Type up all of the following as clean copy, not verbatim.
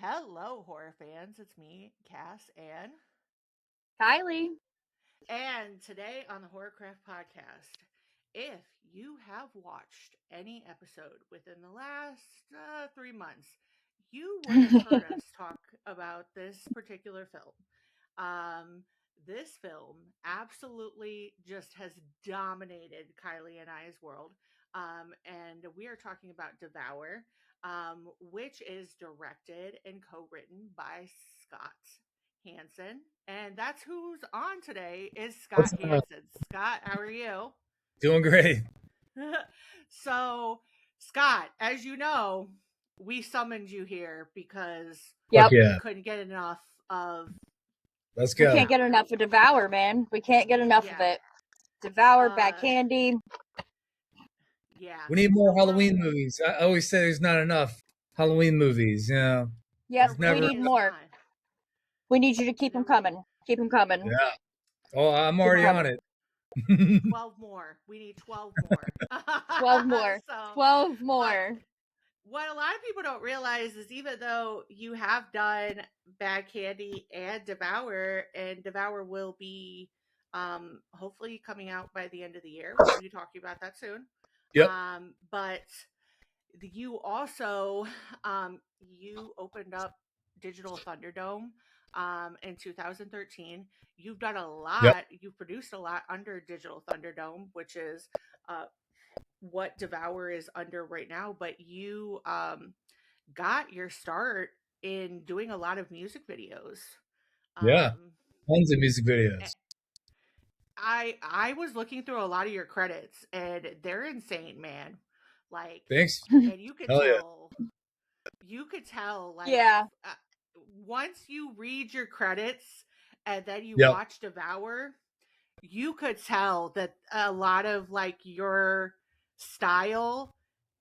Hello, horror fans. It's me, Cass, Kylie. and today on the Horrorcraft Podcast, if you have watched any episode within the last 3 months, you would have heard us talk about this particular film. This film absolutely just has dominated Kylie and I's world. And we are talking about Devour, which is directed and co-written by Scott Hansen. And that's who's on today is Scott What's up? Hansen. Scott, how are you? Doing great. So, Scott, as you know, we summoned you here because Yep. Yeah. we couldn't get enough of. Let's We go. can't get enough of Devour, man. We can't get enough of it. Devour, Bad Candy. Yeah. We need more Halloween movies. I always say there's not enough Halloween movies. Yep, never- we need more. We need you to keep them coming. Keep them coming. Yeah. Oh, I'm already on it. 12 more. We need 12 more. 12 more. So, 12 more. what a lot of people don't realize is even though you have done Bad Candy and Devour will be hopefully coming out by the end of the year. We'll be talking about that soon. Yep. But you also you opened up Digital Thunderdome in 2013. You've done a lot. Yep. You've produced a lot under Digital Thunderdome, which is what Devour is under right now. But you got your start in doing a lot of music videos. Yeah. Tons of music videos. I was looking through a lot of your credits, and they're insane, man. Like, Thanks. and you could Hell yeah. tell. You could tell, like, Yeah. Once you read your credits and then you Yep. watch Devour, you could tell that a lot of like your style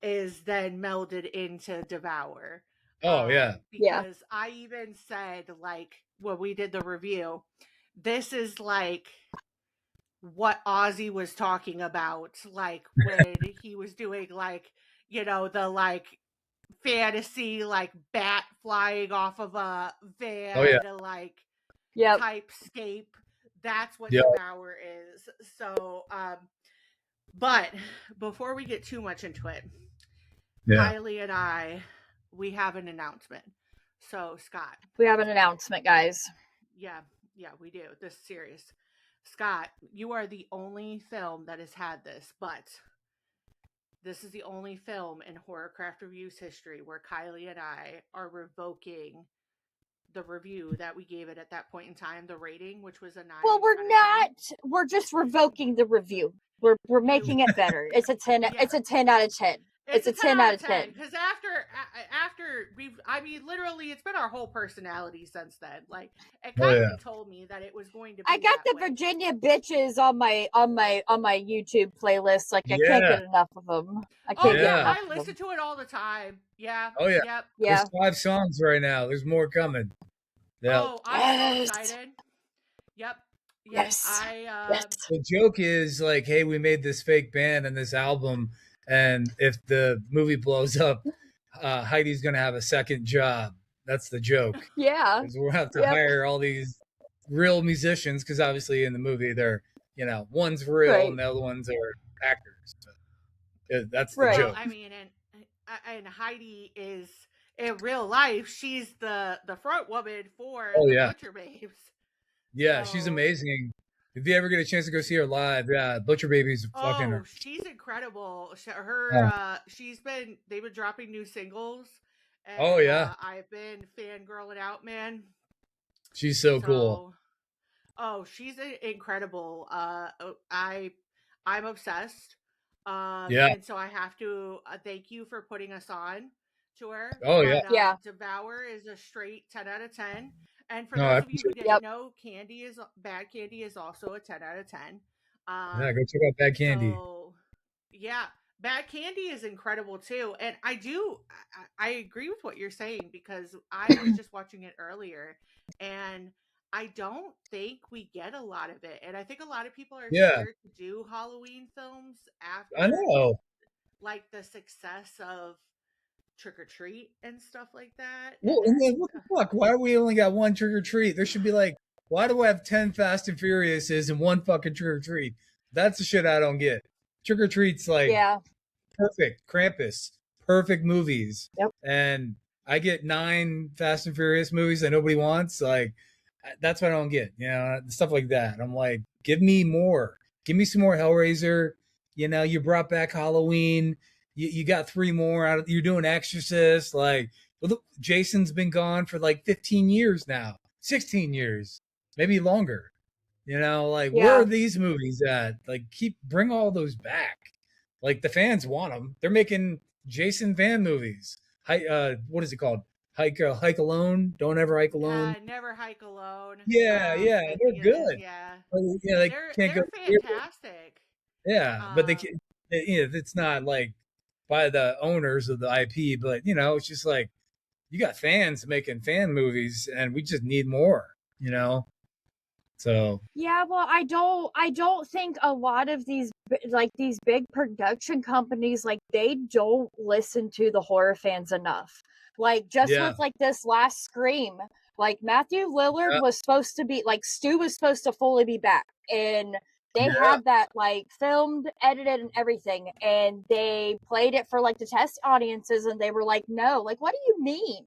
is then melded into Devour. Oh, yeah. Because I even said, like, when we did the review, this is like what Ozzy was talking about, like when he was doing like, you know, the like fantasy like bat flying off of a van, Oh, yeah. like Yep. typescape. That's what Yep. Devour is. So but before we get too much into it, Yeah. Kylie and I, we have an announcement. So Scott, We have an announcement, guys. yeah, we do. This is serious. Scott, you are the only film that has had this, but this is the only film in Horrorcraft Review's history where Kylie and I are revoking the review that we gave it at that point in time, the rating, which was a 9. Well, we're out of not. 10. We're just revoking the review. We're making it better. It's a 10. Yeah. It's a 10 out of 10. It's a 10 out of 10. Because after literally, it's been our whole personality since then. Like, and Kylie told me that it was going to be. I got the Virginia bitches on my YouTube playlist. Like, I can't get enough of them. I can't get enough. I listen to it all the time. Yeah. Oh, yeah. Yep. Yeah. There's 5 songs right now. There's more coming. Yeah. Oh, I'm so excited. Yep. Yes. The joke is like, hey, we made this fake band and this album, and if the movie blows up, Heidi's gonna have a second job. That's the joke. Yeah. Because we'll have to hire all these real musicians, because obviously in the movie they're, one's real and the other ones are actors. So that's the joke. I mean, and Heidi is in real life. She's the front woman for the Butcher Babes. Yeah, she's amazing. If you ever get a chance to go see her live, Butcher Baby's fucking her. She's incredible. They've been dropping new singles. And, I've been fangirling out, man. She's so cool. Oh, she's incredible. I'm obsessed. And so I have to thank you for putting us on to her. Oh, yeah. Devour is a straight 10 out of 10. And for those of you who didn't know, Bad Candy is also a 10 out of 10. Go check out Bad Candy. So, Bad Candy is incredible too. And I agree with what you're saying, because I was just watching it earlier, and I don't think we get a lot of it. And I think a lot of people are scared to do Halloween films after, I know, like, the success of trick or treat and stuff like that. Well, and then what the fuck? Why do we only got one trick or treat? There should be like, why do I have 10 Fast and Furiouses and one fucking trick or treat? That's the shit I don't get. Trick or treat's like perfect. Krampus, perfect movies. Yep. And I get 9 Fast and Furious movies that nobody wants. Like, that's what I don't get. You know, stuff like that. I'm like, give me more. Give me some more Hellraiser. You know, you brought back Halloween. You got 3 more out of. You're doing Exorcist. Like, well, Jason's been gone for like 15 years now, 16 years, maybe longer. You know, like, where are these movies at? Like, bring all those back. Like, the fans want them. They're making Jason fan movies. What is it called? Hike alone. Don't ever hike alone. Never hike alone. Yeah, they're good. They're fantastic. Yeah, but they can't. You know, it's not like by the owners of the IP, but you know, it's just like you got fans making fan movies, and we just need more. You know. So yeah, well, I don't think a lot of these big production companies, like, they don't listen to the horror fans enough. Like, just with like this last Scream, like Matthew Lillard was supposed to be, like, Stu was supposed to fully be back, and they had that like filmed, edited, and everything, and they played it for like the test audiences, and they were like, no, like, what do you mean?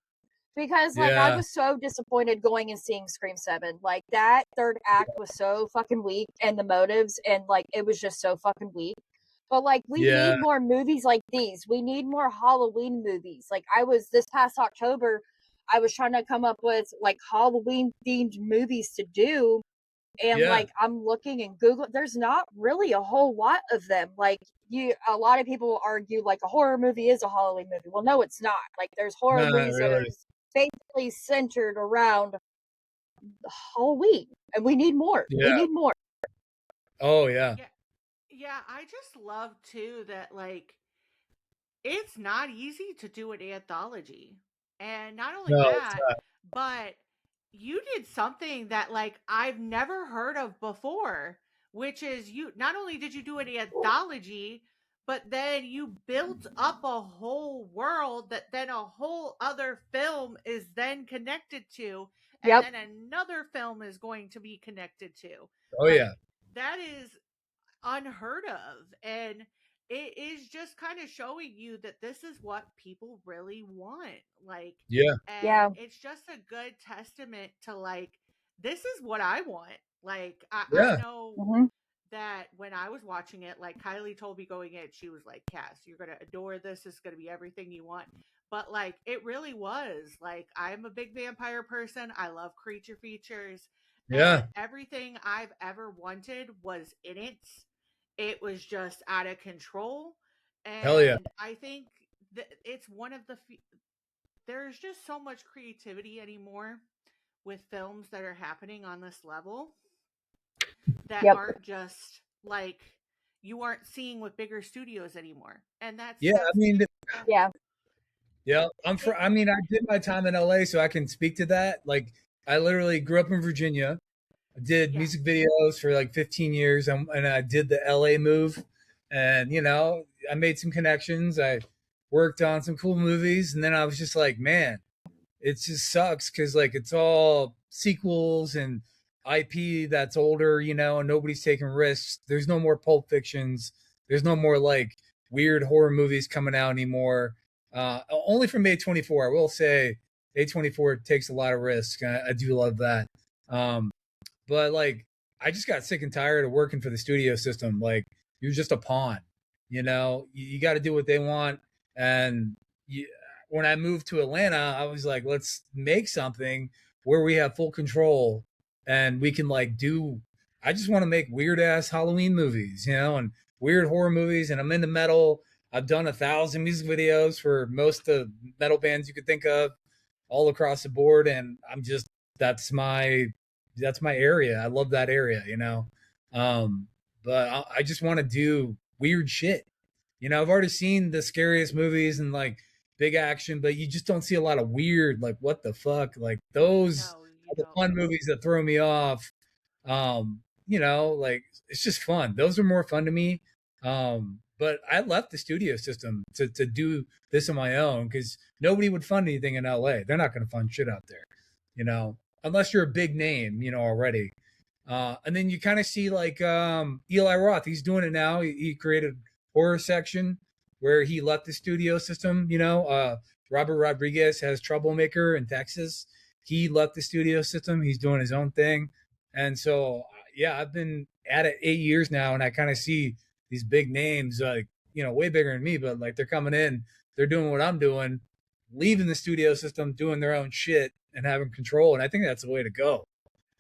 Because, like, I was so disappointed going and seeing Scream 7. Like, that third act was so fucking weak, and the motives, and, like, it was just so fucking weak. But, like, we need more movies like these. We need more Halloween movies. Like, this past October, I was trying to come up with, like, Halloween-themed movies to do. And, like, I'm looking in Google. There's not really a whole lot of them. Like, a lot of people argue, like, a horror movie is a Halloween movie. Well, no, it's not. Like, there's horror movies that are basically centered around Halloween, and we need more. We need more. Oh yeah. I just love too that, like, it's not easy to do an anthology, and not only that, but you did something that, like, I've never heard of before, which is you not only did you do an anthology, but then you built up a whole world that then a whole other film is then connected to, and then another film is going to be connected to. Oh, like, yeah. That is unheard of. And it is just kind of showing you that this is what people really want. Like, it's just a good testament to, like, this is what I want. Like, I know that when I was watching it, like, Kylie told me going in, she was like, Cass, you're going to adore this. It's going to be everything you want. But, like, it really was. Like, I'm a big vampire person. I love creature features. And everything I've ever wanted was in it. It was just out of control. And hell yeah. I think that it's one of the there's just so much creativity anymore with films that are happening on this level that aren't just like you aren't seeing with bigger studios anymore. And that's I mean, I did my time in LA, so I can speak to that. Like, I literally grew up in Virginia. I did music videos for like 15 years, and I did the LA move. And, you know, I made some connections. I worked on some cool movies. And then I was just like, man, it just sucks because, like, it's all sequels and IP that's older, you know, and nobody's taking risks. There's no more Pulp Fictions. There's no more, like, weird horror movies coming out anymore. Only from A24. I will say A24 takes a lot of risk. I do love that. But, like, I just got sick and tired of working for the studio system. Like, you're just a pawn, you know, you got to do what they want. And when I moved to Atlanta, I was like, let's make something where we have full control and we can, like, I just want to make weird ass Halloween movies, you know, and weird horror movies. And I'm into metal. I've done 1,000 music videos for most of the metal bands you could think of all across the board. And I'm just, that's my area. I love that area, you know? But I just want to do weird shit. You know, I've already seen the scariest movies and, like, big action, but you just don't see a lot of weird, like, what the fuck? Like, those are the fun movies that throw me off. You know, like, it's just fun. Those are more fun to me. But But I left the studio system to do this on my own because nobody would fund anything in LA. They're not going to fund shit out there, unless you're a big name, already. And then you kind of see like Eli Roth. He's doing it now. He created horror section where he left the studio system. Robert Rodriguez has Troublemaker in Texas. He left the studio system. He's doing his own thing. And so, yeah, I've been at it 8 years now, and I kind of see these big names, like, way bigger than me, but like they're coming in, they're doing what I'm doing, leaving the studio system, doing their own shit and having control. And I think that's the way to go.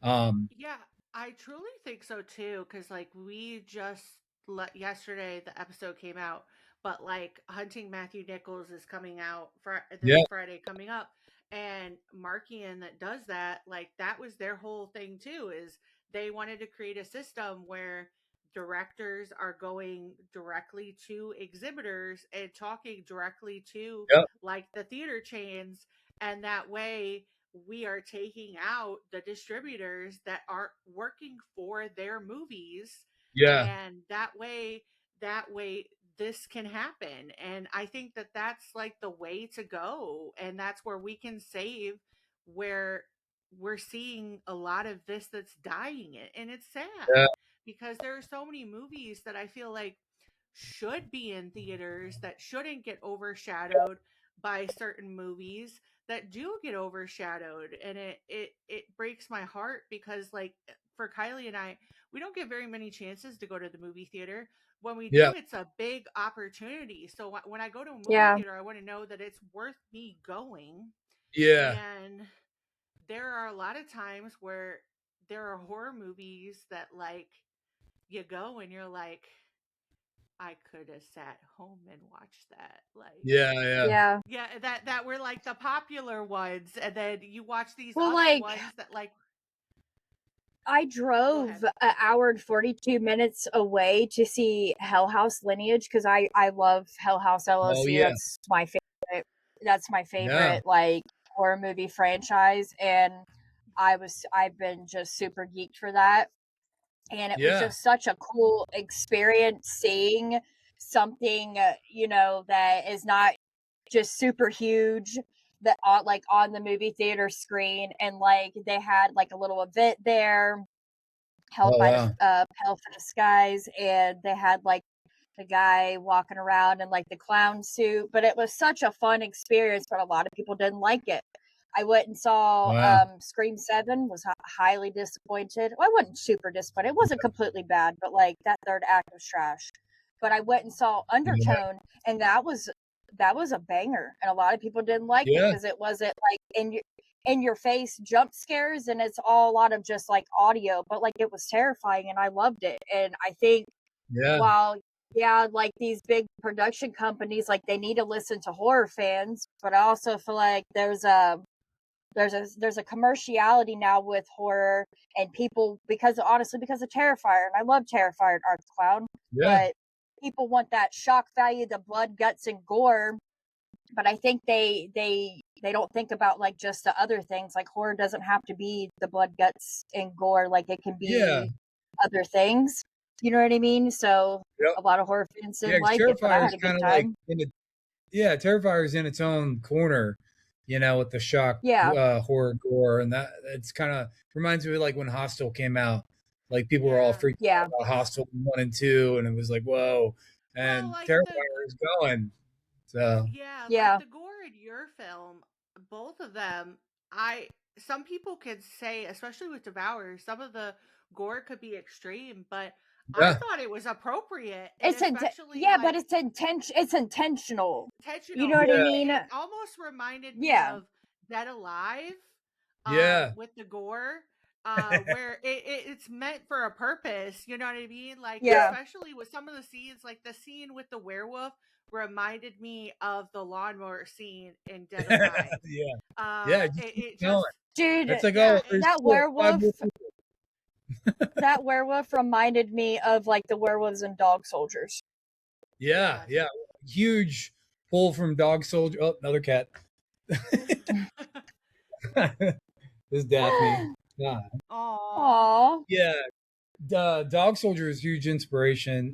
Yeah, I truly think so too. Cause like we just yesterday, the episode came out, but like Hunting Matthew Nichols is coming out this Yeah. Friday coming up. And Markian that does that, like that was their whole thing too, is they wanted to create a system where directors are going directly to exhibitors and talking directly to Yep. like the theater chains, and that way we are taking out the distributors that aren't working for their movies, Yeah. and that way this can happen. And I think that that's like the way to go, and that's where we can save, where we're seeing a lot of this that's dying it, and it's sad Yeah. because there are so many movies that I feel like should be in theaters that shouldn't get overshadowed by certain movies that do get overshadowed. And it breaks my heart because like for Kylie and I, we don't get very many chances to go to the movie theater. When we Yeah. do, it's a big opportunity. So when I go to a movie Yeah. theater, I want to know that it's worth me going. Yeah. And there are a lot of times where there are horror movies that like you go and you're like, I could have sat home and watched that. Like, Yeah. Yeah. Yeah. yeah, that were like the popular ones, and then you watch these Well, other like, ones that like. I Go drove ahead. an hour and 42 minutes away to see Hell House Lineage because I love Hell House LLC. Oh, yeah. That's my favorite. That's my Yeah. favorite like horror movie franchise, and I've been just super geeked for that. And it was Yeah. just such a cool experience seeing something, that is not just super huge that like on the movie theater screen, and like they had like a little event there held Oh, by wow. the Paleface guys, and they had like the guy walking around in like the clown suit, but it was such a fun experience, but a lot of people didn't like it. I went and saw Wow. Scream 7, was highly disappointed. Well, I wasn't super disappointed. It wasn't completely bad, but like that third act was trash. But I went and saw Undertone, and that was a banger, and a lot of people didn't like it Yeah. because it wasn't like in your face jump scares, and it's all a lot of just like audio, but like it was terrifying, and I loved it. And I think Yeah. while like these big production companies, like they need to listen to horror fans, but I also feel like there's a commerciality now with horror, and people, because of Terrifier, and I love Terrifier and Art the Clown, Yeah. but people want that shock value, the blood, guts, and gore. But I think they don't think about like just the other things. Like horror doesn't have to be the blood, guts, and gore. Like it can be Yeah. other things. You know what I mean? So Yep. a lot of horror fans didn't Yeah, like it, but I Terrifier had is a kind good of like time. Terrifier is in its own corner, with the shock, Yeah. horror, gore, and that it's kind of reminds me of like when Hostel came out. Like people were all Yeah. freaked out Yeah. about Hostel 1 and 2, and it was like, whoa. Well, And like Terrifier is going. So yeah, Yeah. like the gore in your film, both of them, some people could say, especially with Devour, some of the gore could be extreme, but I yeah, thought it was appropriate, and It's especially but like it's intentional. intentional. You know what I Yeah. mean? It almost reminded me Yeah. of Dead Alive, yeah, with the gore, where it's meant for a purpose. You know what I mean? Like, Yeah. especially with some of the scenes, like the scene with the werewolf reminded me of the lawnmower scene in Dead Alive. yeah, yeah. Just It keep just going. Dude, It's like, yeah, oh, there's that 4 or 5 werewolf more people. that werewolf reminded me of like the werewolves in Dog Soldiers. Yeah, yeah. Huge pull from Dog Soldier. Oh, another cat. This is Daphne. Yeah. Aw. Aww. Yeah. Dog Soldier is huge inspiration.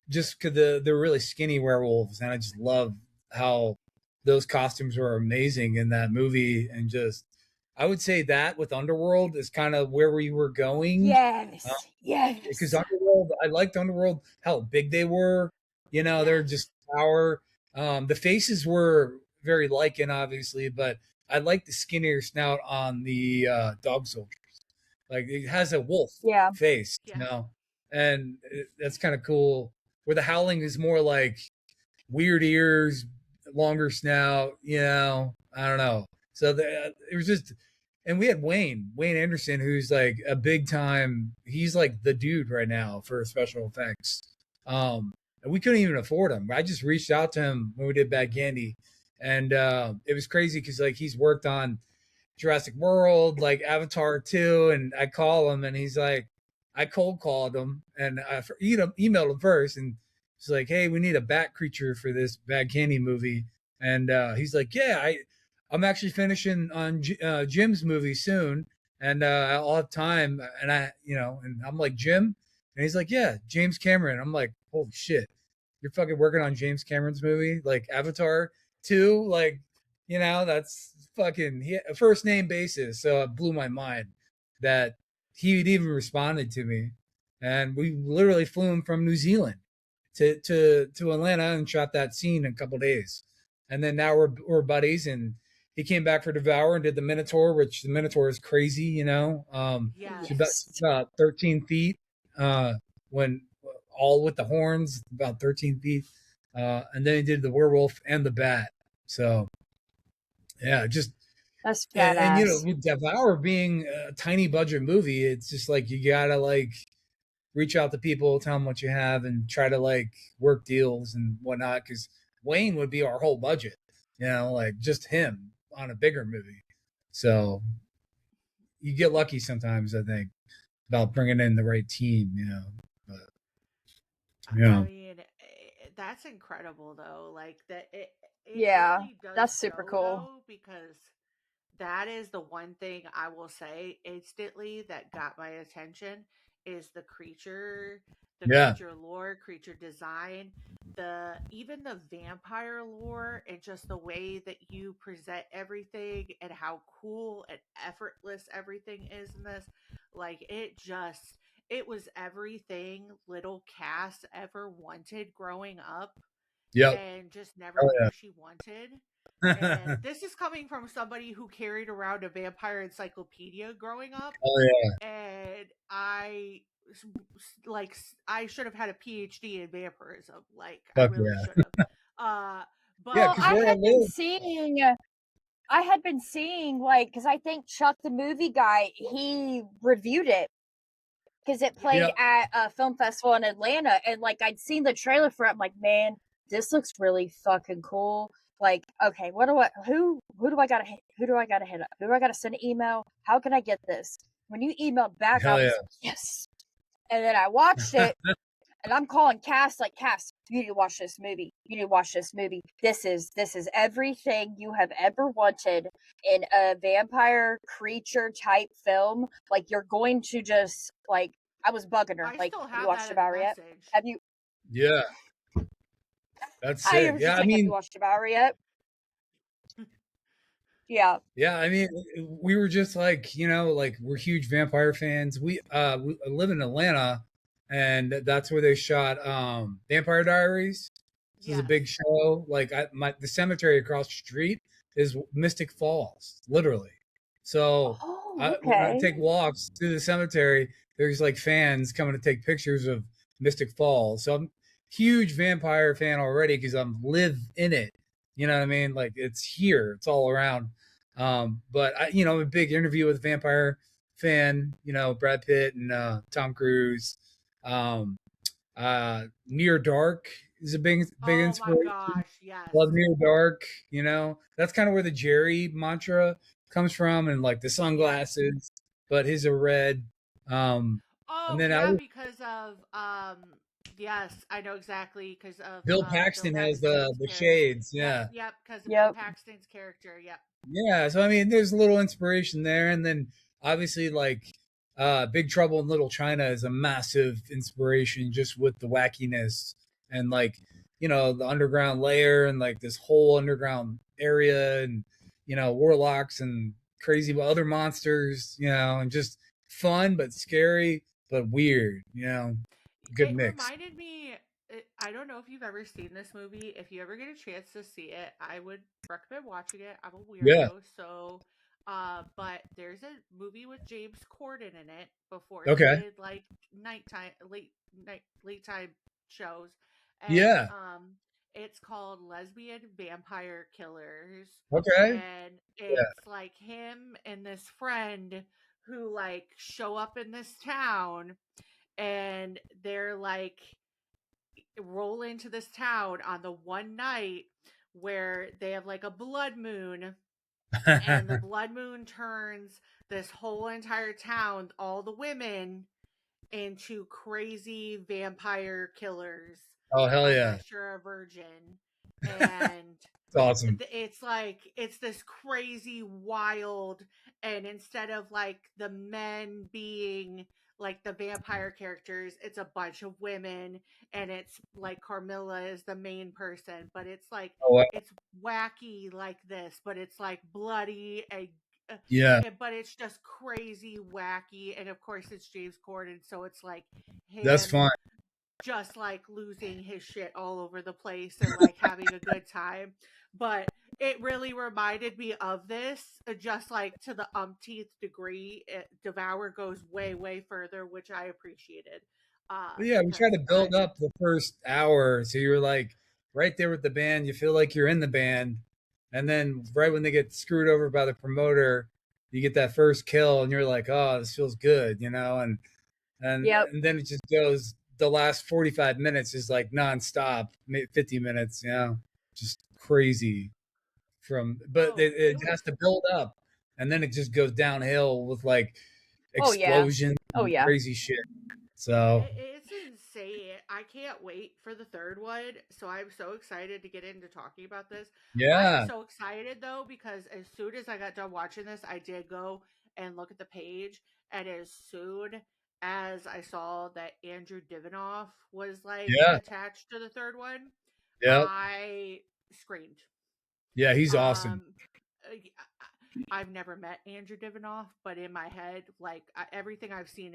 just because they're really skinny werewolves, and I just love how those costumes were amazing in that movie. And just, I would say that with Underworld is kind of where we were going. Yes, yes. Because Underworld, I liked Underworld, how big they were. They're just power. The faces were very Lycan, obviously, but I like the skinnier snout on the dog soldiers. Like, it has a wolf face, and that's kind of cool. Where the Howling is more like weird ears, longer snout. I don't know. So it was just, and we had Wayne Anderson, who's like a big time. He's like the dude right now for special effects. And we couldn't even afford him. I just reached out to him when we did Bad Candy, and it was crazy because like he's worked on Jurassic World, like Avatar 2, and I call him and he's like, I cold called him and I emailed him first, and he's like, hey, we need a bat creature for this Bad Candy movie. And he's like, yeah, I'm actually finishing on Jim's movie soon, and I'll have time. And and I'm like, Jim? And he's like, yeah, James Cameron. I'm like, holy shit, you're fucking working on James Cameron's movie, like Avatar 2, like, that's fucking first name basis. So it blew my mind that he'd even responded to me. And we literally flew him from New Zealand to Atlanta and shot that scene in a couple days. And then now we're buddies, and he came back for Devour and did the Minotaur, which the Minotaur is crazy, It's about 13 feet, when all with the horns, about 13 feet. And then he did the werewolf and the bat. So yeah, just that's badass. And with Devour being a tiny budget movie, it's just like you gotta like reach out to people, tell them what you have, and try to like work deals and whatnot. Because Wayne would be our whole budget, like just him on a bigger movie. So you get lucky sometimes, I think, about bringing in the right team, But I mean, that's incredible though. Like that, it really does that's super cool. Though, because that is the one thing I will say instantly that got my attention is the creature lore, creature design, even the vampire lore, and just the way that you present everything and how cool and effortless everything is in this. Like it was everything little Cass ever wanted growing up. And just never knew she wanted. And this is coming from somebody who carried around a vampire encyclopedia growing up. And I should have had a PhD in vampirism. Like, I really should have. But I had been seeing like, because I think Chuck the movie guy, he reviewed it because it played at a film festival in Atlanta, and like I'd seen the trailer for it. I'm like, man, this looks really fucking cool. Like, okay, who do I gotta hit up? Who do I gotta send an email? How can I get this? When you emailed back, I was like, yes. And then I watched it, and I'm calling Cass, like, Cass, you need to watch this movie. You need to watch this movie. This is everything you have ever wanted in a vampire creature type film. Like, you're going to just, like, I was bugging her. Like, have you watched Devour yet? Have you? Yeah. That's it. Yeah, I mean, have you watched Devour yet? Yeah. Yeah, I mean, we were just like, like we're huge vampire fans. We live in Atlanta, and that's where they shot Vampire Diaries. This is a big show. Like the cemetery across the street is Mystic Falls, literally. So when I take walks through the cemetery, there's like fans coming to take pictures of Mystic Falls. So I'm huge vampire fan already because I'm live in it. You know what I mean? Like it's here, it's all around. But I'm a big Interview with a Vampire fan. Brad Pitt and Tom Cruise. Near Dark is a big inspiration. Oh my gosh, yes. Love Near Dark. That's kind of where the Jerry mantra comes from, and like the sunglasses, but his are red. And then because of yes, I know exactly, because of Bill Paxton has the shades. Yeah. Yep, because of Bill Paxton's character. Yep. Yeah, so I mean, there's a little inspiration there, and then obviously like Big Trouble in Little China is a massive inspiration just with the wackiness and like, you know, the underground layer and like this whole underground area, and you know, warlocks and crazy other monsters, you know, and just fun but scary but weird, you know, good It mix. reminded me. I don't know if you've ever seen this movie. If you ever get a chance to see it, I would recommend watching it. I'm a Yeah. weirdo, so. But there's a movie with James Corden in it before he Okay. did like late time shows, and Yeah. it's called Lesbian Vampire Killers, Okay. and Yeah. it's like him and this friend who like show up in this town, and they're like roll into this town on the one night where they have like a blood moon, and the blood moon turns this whole entire town, all the women, into crazy vampire killers Oh hell yeah. unless you're a virgin. And It's awesome. it's like it's this crazy wild, and instead of like the men being like the vampire characters, it's a bunch of women, and it's like Carmilla is the main person, but it's like Oh wow. it's wacky like this, but it's like bloody and Yeah. but it's just crazy wacky, and of course it's James Corden, so it's like That's him fun. just like losing his shit all over the place and like having a good time. But it really reminded me of this, just like to the umpteenth degree. Devour goes way, way further, which I appreciated. But yeah, we try Because to build up the first hour so you're like right there with the band, you feel like you're in the band, and then right when they get screwed over by the promoter, you get that first kill and you're like, oh, this feels good, you know, Yep. and then it just goes, the last 45 minutes is like nonstop, 50 minutes, you know, just crazy but oh, it has to build up, and then it just goes downhill with like Oh yeah. explosions Oh and yeah. crazy shit. So it's insane. I can't wait for the third one. So I'm so excited to get into talking about this. I'm yeah. so excited though, because as soon as I got done watching this, I did go and look at the page. And as soon as I saw that Andrew Divinoff was like Yeah. attached to the third one, Yep. I screamed. Yeah, he's awesome. Um, I've never met Andrew Divinoff, but in my head, like everything I've seen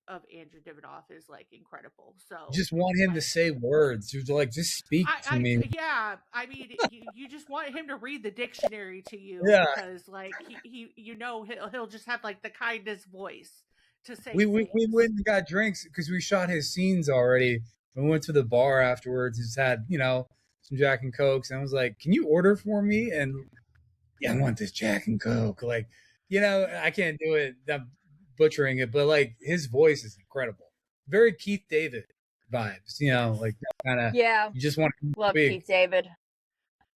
of Andrew Divinoff is like incredible. So, Just want him to like, say words. You're like, just speak to me. yeah, I mean, you just want him to read the dictionary to you, Yeah. because like you know, he'll just have like the kindest voice to say We things. went and got drinks because we shot his scenes already. We went to the bar afterwards. Just had, you know, some Jack and Cokes, and I was like, can you order for me? And yeah, I want this Jack and Coke. Like, you know, I can't do it. I'm butchering it, but like his voice is incredible. Very Keith David vibes, you know, Yes. like that kind of, Yeah. you just want to Love speak. Keith David.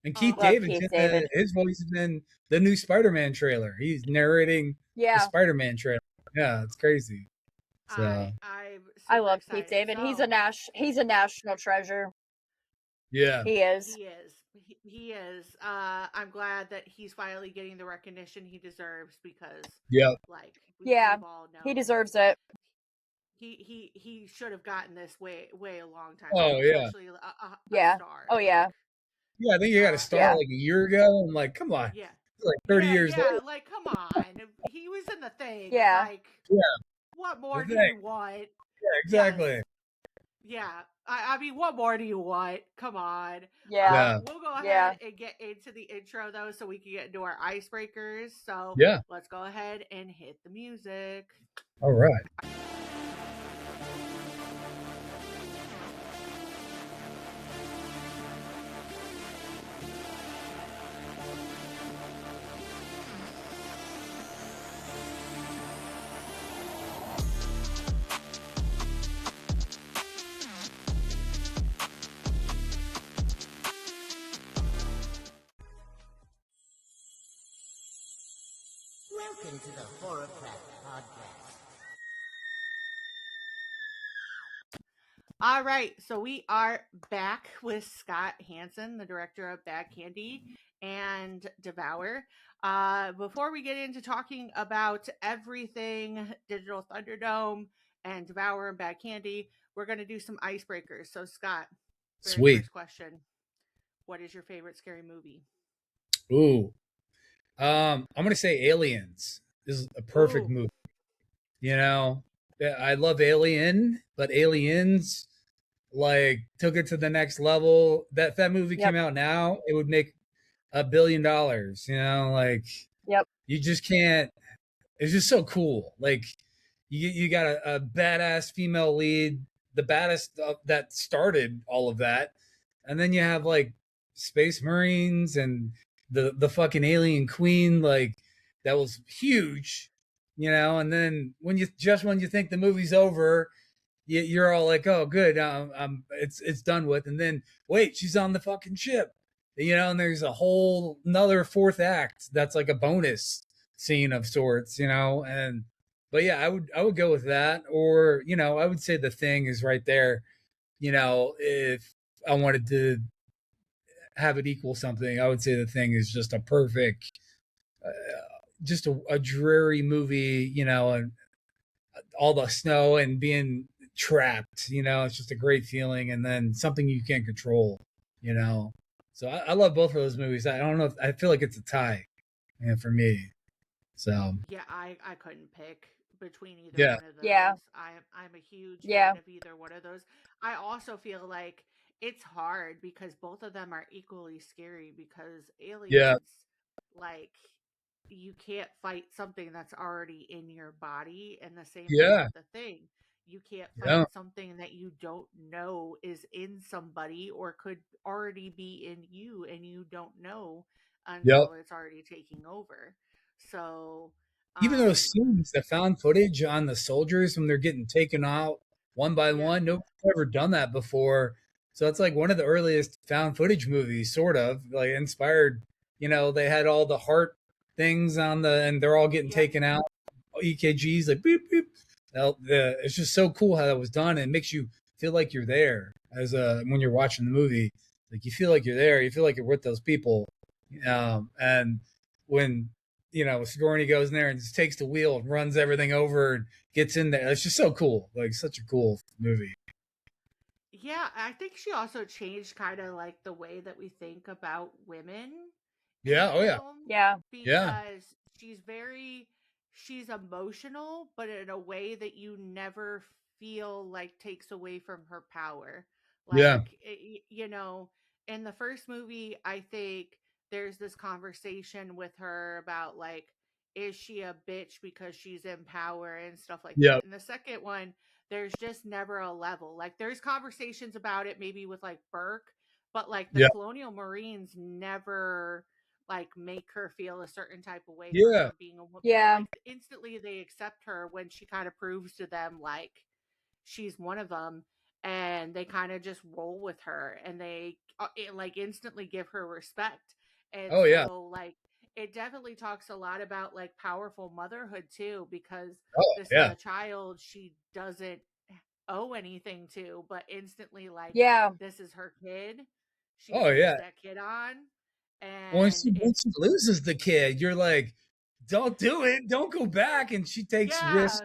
And Keith Love David's Keith in David. his voice is in the new Spider-Man trailer. He's narrating the Yeah. Spider-Man trailer. Yeah, it's crazy. So I'm I super love excited. Keith David. So, He's a national treasure. yeah, He is. he is. He is. I'm glad that he's finally getting the recognition he deserves, because, yep, like, Yeah. we've all known He deserves it. he should have gotten this way a long time oh ago, yeah, especially a Yeah. star. Oh yeah. yeah. I think you got to start Yeah. like a year ago. I'm like, come on, Yeah. it's like 30 years Yeah. later. Like, come on. He was in the thing. Yeah. Like, Yeah, what more the do thing. you want? Yeah, Yes. exactly. Yeah. I mean, what more do you want? Come on. Yeah. We'll go ahead Yeah. and get into the intro, though, so we can get into our icebreakers. So Yeah. let's go ahead and hit the music. All right. Welcome to the Horrorcraft Podcast. All right, so we are back with Scott Hansen, the director of Bad Candy and Devour. Before we get into talking about everything Digital Thunderdome and Devour and Bad Candy, we're going to do some icebreakers. So, Scott, Very Sweet. first question. What is your favorite scary movie? Ooh. I'm gonna say Aliens. This is a perfect Ooh. movie. You know, I love Alien, but Aliens like took it to the next level. That movie came out now, it would make $1 billion. You know, like you just can't. It's just so cool. Like you got a badass female lead, the baddest that started all of that, and then you have like Space Marines and the fucking alien queen, like that was huge, you know. And then when you think the movie's over, you're all like, oh, good, it's done with. And then wait, she's on the fucking ship, you know. And there's a whole another fourth act that's like a bonus scene of sorts, you know. And but yeah, I would go with that, or you know, I would say The Thing is right there. You know, if I wanted to have it equal something, I would say The Thing is just a perfect, just a dreary movie. You know, and all the snow and being trapped. You know, it's just a great feeling, and then something you can't control. You know, so I love both of those movies. I don't know if I feel like it's a tie, for me. So yeah, I couldn't pick between either Yeah. one of those. Yeah. I'm a huge Yeah. fan of either one of those. I also feel like it's hard because both of them are equally scary because aliens, like, you can't fight something that's already in your body, and the same thing Yeah. with The Thing. You can't fight Yeah. something that you don't know is in somebody or could already be in you, and you don't know Yep. until it's already taking over. So, Even those um, scenes, the found footage on the soldiers when they're getting taken out one by yeah, one, nobody's ever done that before. So it's like one of the earliest found footage movies, sort of like inspired. You know, they had all the heart things on and they're all getting yep, taken out. EKGs, like beep beep. It's just so cool how that was done. It makes you feel like you're there when you're watching the movie. Like you feel like you're there. You feel like you're with those people. And when Sigourney goes in there and just takes the wheel and runs everything over and gets in there. It's just so cool. Like such a cool movie. yeah. I think she also changed kind of like the way that we think about women in Yeah. Oh yeah. film Yeah. Yeah. because she's emotional, but in a way that you never feel like takes away from her power. Yeah. Like, in the first movie, I think there's this conversation with her about, like, is she a bitch because she's in power and stuff like Yeah. that. In the second one, there's just never a level. Like, there's conversations about it maybe with like Burke, but like the Yeah. Colonial Marines never like make her feel a certain type of way for Yeah. her being a woman. Yeah. Like instantly they accept her when she kind of proves to them like she's one of them, and they kind of just roll with her, and they like instantly give her respect. And Oh yeah. so like it definitely talks a lot about like powerful motherhood too, because Oh this is yeah. a child she doesn't owe anything to, but instantly like Yeah. this is her kid. She Oh takes yeah. that kid on, Once and she loses the kid, you're like, don't do it. Don't go back. And she takes risks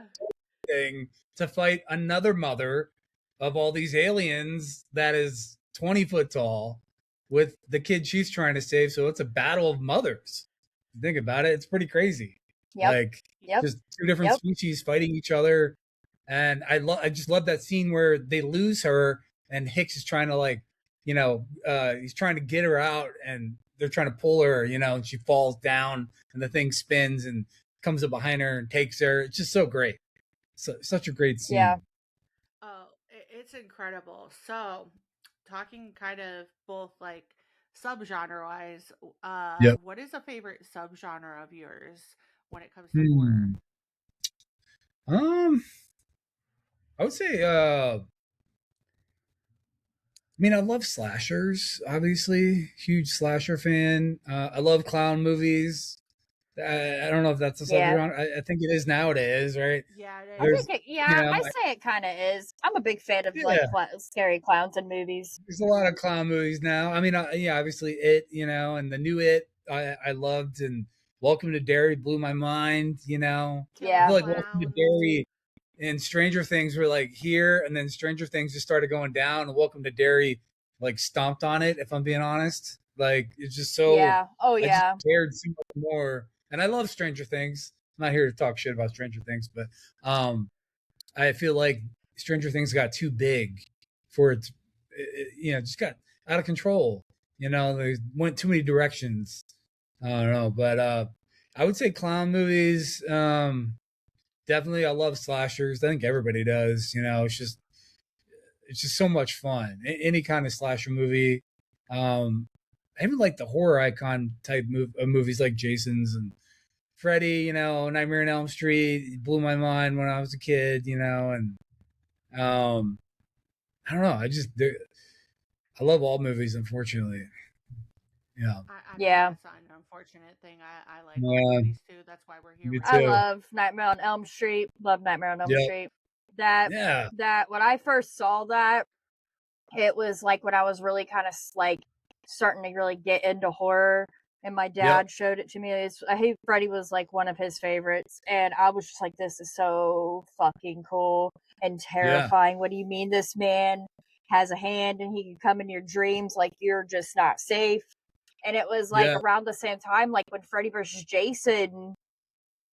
yeah, to fight another mother of all these aliens that is 20 foot tall with the kid she's trying to save. So it's a battle of mothers. Think about it. It's pretty crazy. Yep. Like Yep. just two different Yep. species fighting each other. And I just love that scene where they lose her and Hicks is trying to he's trying to get her out and they're trying to pull her, and she falls down and the thing spins and comes up behind her and takes her. It's just so great. Such a great scene. Yeah. oh, it's incredible. So, talking kind of both like subgenre wise, Yep. what is a favorite subgenre of yours when it comes to horror? I would say I love slashers, obviously. Huge slasher fan. I love clown movies. I don't know if that's a subgenre. I think it is nowadays, right? Yeah, it I is. think I say it kind of is. I'm a big fan of like scary clowns in movies. There's a lot of clown movies now. Obviously It, and the new It I loved, and Welcome to Derry blew my mind, Killer I feel like Welcome to Clowns. Derry and Stranger Things were like here, and then Stranger Things just started going down, and Welcome to Derry like stomped on it. If I'm being honest, like it's just so. Yeah. Oh I yeah. just cared so much more, and I love Stranger Things. I'm not here to talk shit about Stranger Things, but I feel like Stranger Things got too big for it. Just got out of control. They went too many directions. I don't know, but I would say clown movies. Definitely, I love slashers. I think everybody does. It's just so much fun. Any kind of slasher movie. I even like the horror icon type movies like Jason's and Freddy. Nightmare on Elm Street. It blew my mind when I was a kid. And I don't know. I love all movies, unfortunately. Yeah. Yeah. That's an unfortunate thing. I like all movies too. That's why we're here. Me I too. love Nightmare on Elm Street. Love Nightmare on Elm Yep. Street. That Yeah. when I first saw that, it was like when I was really kind of like starting to really get into horror, and my dad showed it to me. Freddy was like one of his favorites, and I was just like, this is so fucking cool and terrifying. What do you mean this man has a hand and he can come in your dreams? Like, you're just not safe. And it was like around the same time, like when Freddy versus Jason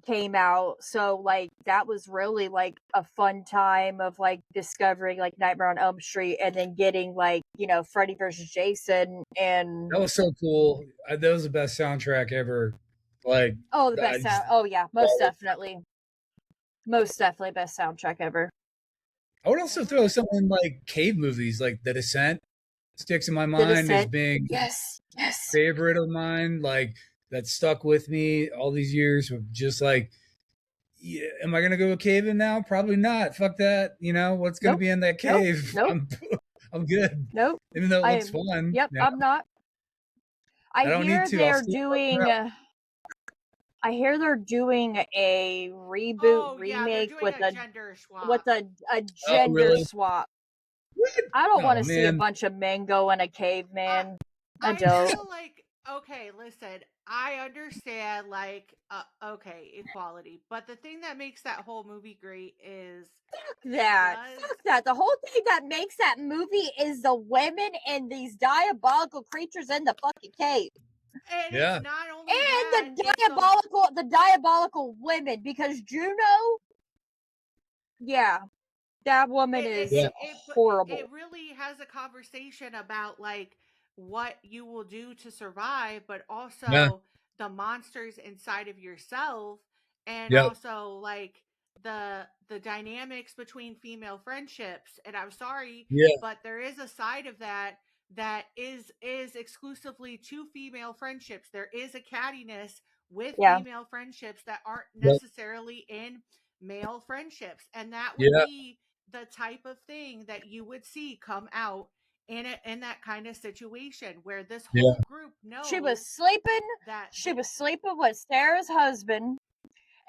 came out. So like that was really like a fun time of like discovering like Nightmare on Elm Street, and then getting like, Freddy versus Jason. And that was so cool. That was the best soundtrack ever. Like, the best sound. Oh yeah, most definitely best soundtrack ever. I would also throw something like cave movies, like The Descent sticks in my mind as being yes favorite of mine. Like, that stuck with me all these years of just like, am I gonna go caving now? Probably not. Fuck that. What's gonna be in that cave? Nope. I'm good. Nope. Even though it looks fun. Yep. I'm not. I hear they're doing a reboot remake with a gender swap. Gender swap. I don't want to see a man. bunch of men go in a cave, man. I don't. Feel like, okay, listen, I understand, like, okay, equality. But the thing that makes that whole movie great is... Fuck that. The whole thing that makes that movie is the women and these diabolical creatures in the fucking cave. And it's not only and that, the diabolical women, because Juno, that woman is horrible. It really has a conversation about like what you will do to survive, but also the monsters inside of yourself, and also like the dynamics between female friendships. And I'm sorry, but there is a side of that is exclusively to female friendships. There is a cattiness with female friendships that aren't necessarily in male friendships, and that would be the type of thing that you would see come out in that kind of situation where this whole group knows she was sleeping with Sarah's husband,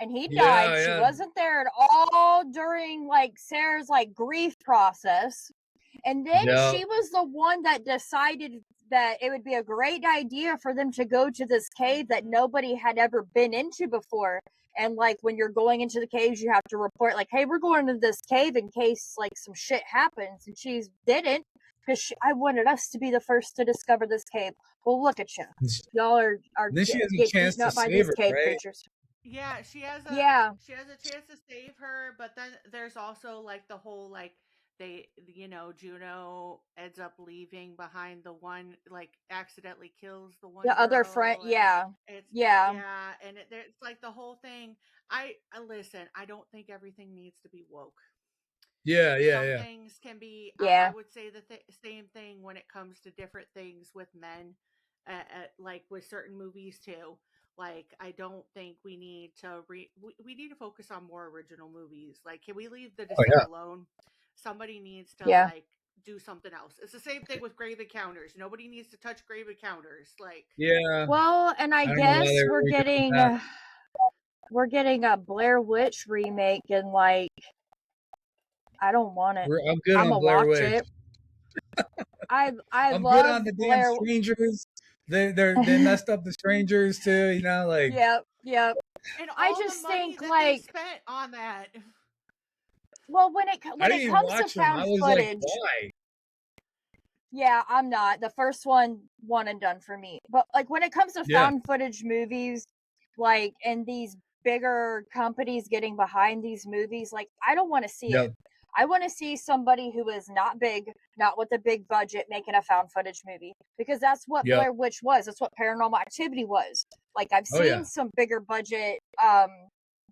and he died. She wasn't there at all during like Sarah's like grief process. And then she was the one that decided that it would be a great idea for them to go to this cave that nobody had ever been into before. And like when you're going into the caves, you have to report like, hey, we're going to this cave in case like some shit happens. And she didn't, because I wanted us to be the first to discover this cave. Well, look at you. Y'all are getting eaten up by these cave creatures. Yeah, she has a chance to save her, but then there's also like the whole like Juno ends up leaving behind the one, like accidentally kills the one other friend. It's like the whole thing. I listen, I don't think everything needs to be woke. Some things can be. I would say the same thing when it comes to different things with men, like with certain movies too. Like, I don't think we need to we need to focus on more original movies. Like, can we leave The Descent alone? Somebody needs to like do something else. It's the same thing with Grave Encounters. Nobody needs to touch Grave Encounters. Like, well, and I guess we're getting a Blair Witch remake, and like, I don't want it. I'm good on Blair Witch. It. I'm love good on the damn Strangers. They messed up the Strangers too. Like yep. And I just think like spent on that. Well, when it comes to found footage, why? Yeah, I'm not. The first one and done for me. But like when it comes to found footage movies, like and these bigger companies getting behind these movies, like I don't want to see it. I want to see somebody who is not big, not with a big budget, making a found footage movie, because that's what Blair Witch was. That's what Paranormal Activity was. Like I've seen some bigger budget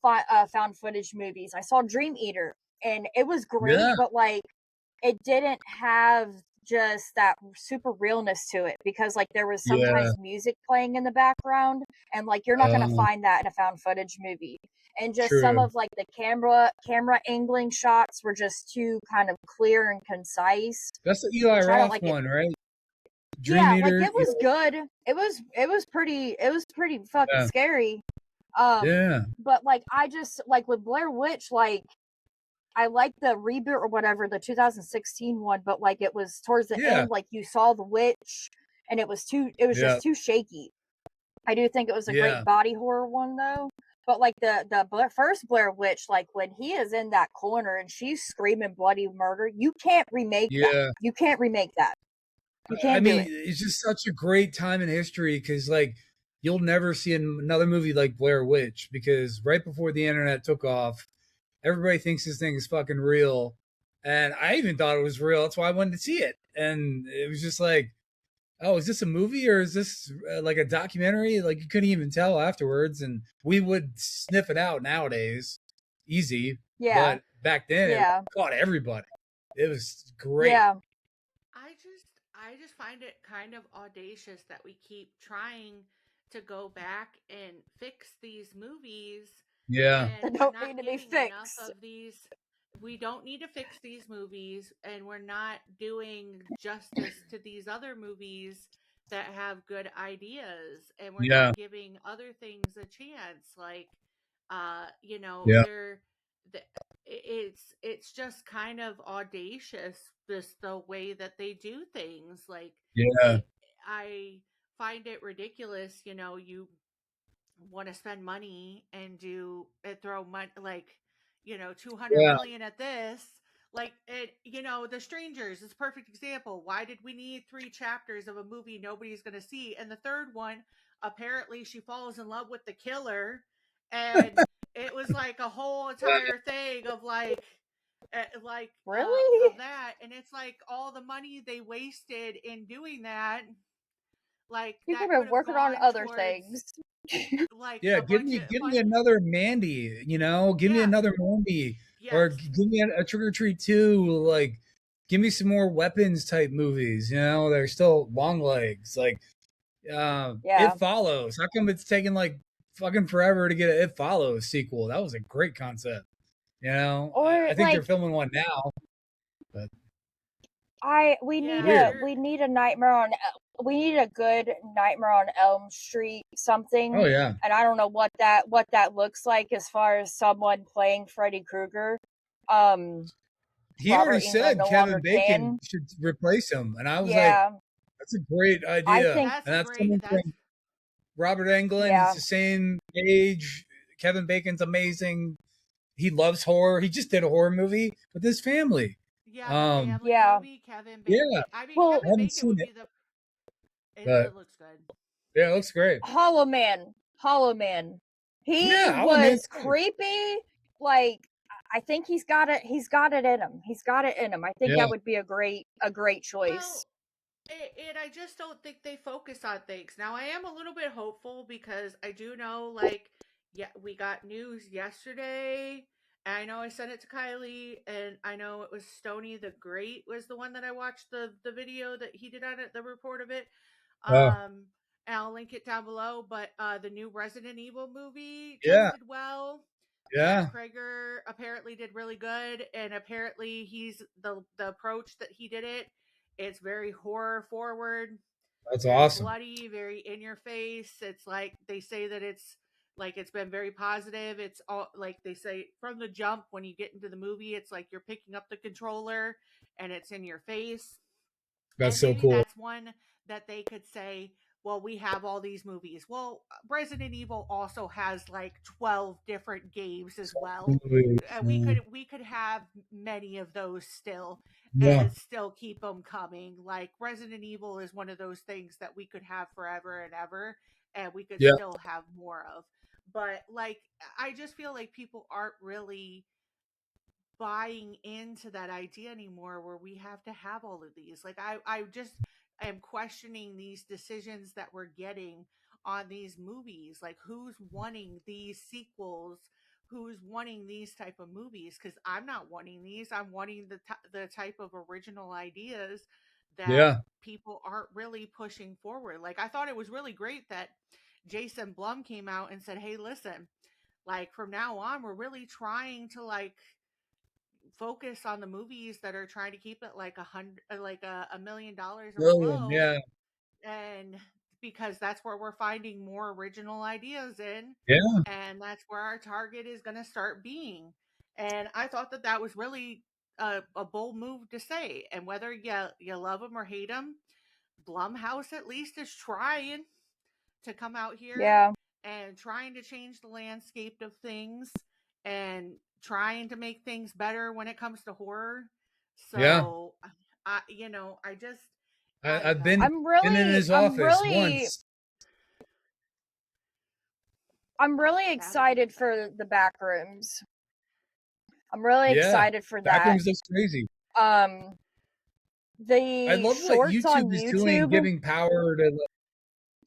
found footage movies. I saw Dream Eater, and it was great, but like it didn't have just that super realness to it, because like there was sometimes music playing in the background, and like you're not going to find that in a found footage movie. And just some of like the camera angling shots were just too kind of clear and concise. That's the Eli Roth one, right? Dream Eater. Like it was good. It was pretty fucking scary. But like I just like with Blair Witch, like I like the reboot or whatever, the 2016 one, but like it was towards the end, like you saw the witch, and it was just too shaky. I do think it was a great body horror one though. But like the first Blair Witch, like when he is in that corner and she's screaming bloody murder, you can't remake that. You can't remake that. You can't do it. It's just such a great time in history, because like you'll never see another movie like Blair Witch, because right before the internet took off, everybody thinks this thing is fucking real. And I even thought it was real. That's why I wanted to see it. And it was just like, oh, is this a movie or is this like a documentary? Like you couldn't even tell afterwards. And we would sniff it out nowadays. Easy. Yeah. But back then, it caught everybody. It was great. Yeah. I just find it kind of audacious that we keep trying to go back and fix these movies. Yeah. They don't need to be fixed. We don't need to fix these movies, and we're not doing justice to these other movies that have good ideas, and we're not giving other things a chance. Like, it's just kind of audacious, the way that they do things. Like, I find it ridiculous. You want to spend money and throw money, like 200 million at this, like it. The Strangers is a perfect example. Why did we need 3 chapters of a movie nobody's gonna see, and the third one apparently she falls in love with the killer, and it was like a whole entire thing of really of that, and it's like all the money they wasted in doing that. Like you could have been working on other things. Like give me another Mandy, give me another Mandy, or give me a Trick or Treat 2. Like, give me some more weapons type movies. They're still long legs. Like, It Follows. How come it's taking like fucking forever to get an It Follows sequel? That was a great concept. I think they're filming one now. But we need a Nightmare on. We need a good Nightmare on Elm Street something. Oh yeah. And I don't know what that looks like as far as someone playing Freddy Krueger. He already said Kevin Bacon should replace him, and I was like, "That's a great idea." I think that's Robert Englund is the same age. Kevin Bacon's amazing. He loves horror. He just did a horror movie with his family. Family movie, Kevin Bacon. Yeah. I mean, Kevin Bacon would be the. It looks good. Yeah, it looks great. Hollow Man. He was creepy. Like, I think he's got it in him. I think that would be a great choice. And I just don't think they focus on things. Now, I am a little bit hopeful, because I do know, we got news yesterday, and I know I sent it to Kylie, and I know it was Stony the Great was the one that I watched the video that he did on it, the report of it. And I'll link it down below. But the new Resident Evil movie tested well. Yeah. Krager apparently did really good, and apparently he's the approach that he did it. It's very horror forward. That's very awesome. Bloody, very in your face. It's like they say that it's been very positive. It's all like they say from the jump when you get into the movie, it's like you're picking up the controller and it's in your face. That's so cool. That's one that they could say, well, we have all these movies. Well, Resident Evil also has like 12 different games as well. And we could have many of those still Yeah. and still keep them coming. Like Resident Evil is one of those things that we could have forever and ever, and we could Yeah. still have more of. But like, I just feel like people aren't really buying into that idea anymore where we have to have all of these. Like I just am questioning these decisions that we're getting on these movies. Like who's wanting these sequels? Who's wanting these type of movies? Because I'm not wanting these. I'm wanting the type of original ideas that Yeah. people aren't really pushing forward. Like I thought it was really great that Jason Blum came out and said, "Hey, listen, like from now on, we're really trying to like focus on the movies that are trying to keep it like $1 million or Brilliant. below, Yeah. and because that's where we're finding more original ideas in, Yeah. and that's where our target is going to start being." And I thought that that was really a bold move to say. And whether you love them or hate them, Blumhouse at least is trying to come out here Yeah. and trying to change the landscape of things and trying to make things better when it comes to horror. Yeah. So I just I don't I've know. been in his office once. I'm really Have excited you? for the back rooms. I'm really Yeah. excited for that. Backrooms looks crazy. I The love what shorts on YouTube is doing, YouTube. giving power to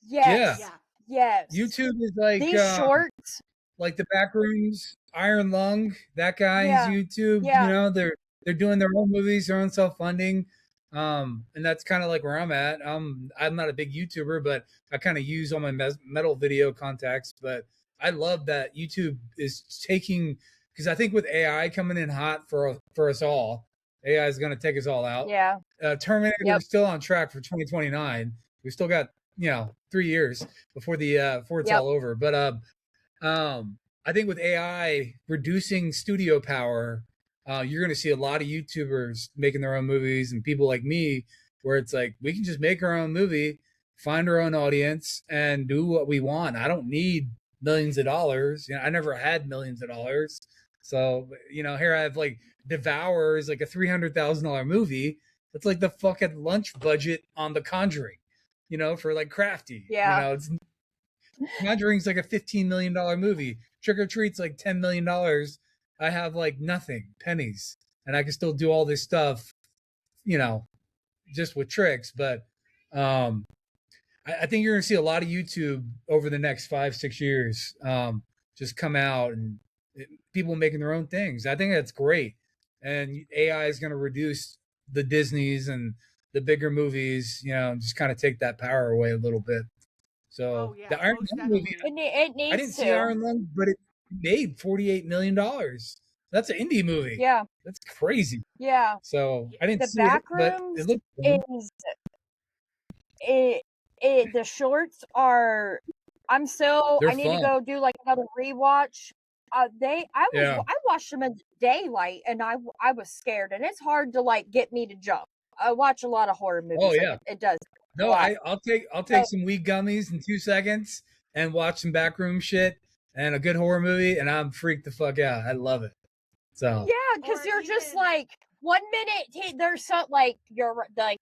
Yes. Yeah. Yes. YouTube is like These shorts. like the Backrooms, Iron Lung, that guy's Yeah. YouTube. Yeah. You know, they're doing their own movies, their own self-funding. And that's kind of like where I'm at. I'm not a big YouTuber, but I kind of use all my metal video contacts. But I love that YouTube is taking, because I think with AI coming in hot for us all, AI is going to take us all out. Yeah. Terminator Yep. is still on track for 2029. We still got 3 years before it's Yep. all over. But I think with AI reducing studio power, you're going to see a lot of YouTubers making their own movies and people like me, where it's like we can just make our own movie, find our own audience, and do what we want. I don't need millions of dollars. I never had millions of dollars. So here I have like Devour is like a $300,000 movie. That's like the fucking lunch budget on The Conjuring, for like Crafty. Yeah. It's Conjuring's like a $15 million movie. Trick or Treat's like $10 million. I have like nothing, pennies, and I can still do all this stuff, just with tricks. But I think you're going to see a lot of YouTube over the next 5-6 years just come out and people making their own things. I think that's great. And AI is going to reduce the Disneys and the bigger movies, just kind of take that power away a little bit. So the Iron Lung movie, It needs I didn't see Iron Lung, but it made $48 million. That's an indie movie. Yeah. That's crazy. Yeah. So I didn't The see it, but Backrooms it looked cool. The shorts are. I need fun. to go do like another rewatch. I watched them in daylight, and I was scared, and it's hard to like get me to jump. I watch a lot of horror movies. Oh yeah, it does. No, I'll take some weed gummies in 2 seconds and watch some backroom shit and a good horror movie, and I'm freaked the fuck out. I love it. So yeah, because you're just like 1 minute there's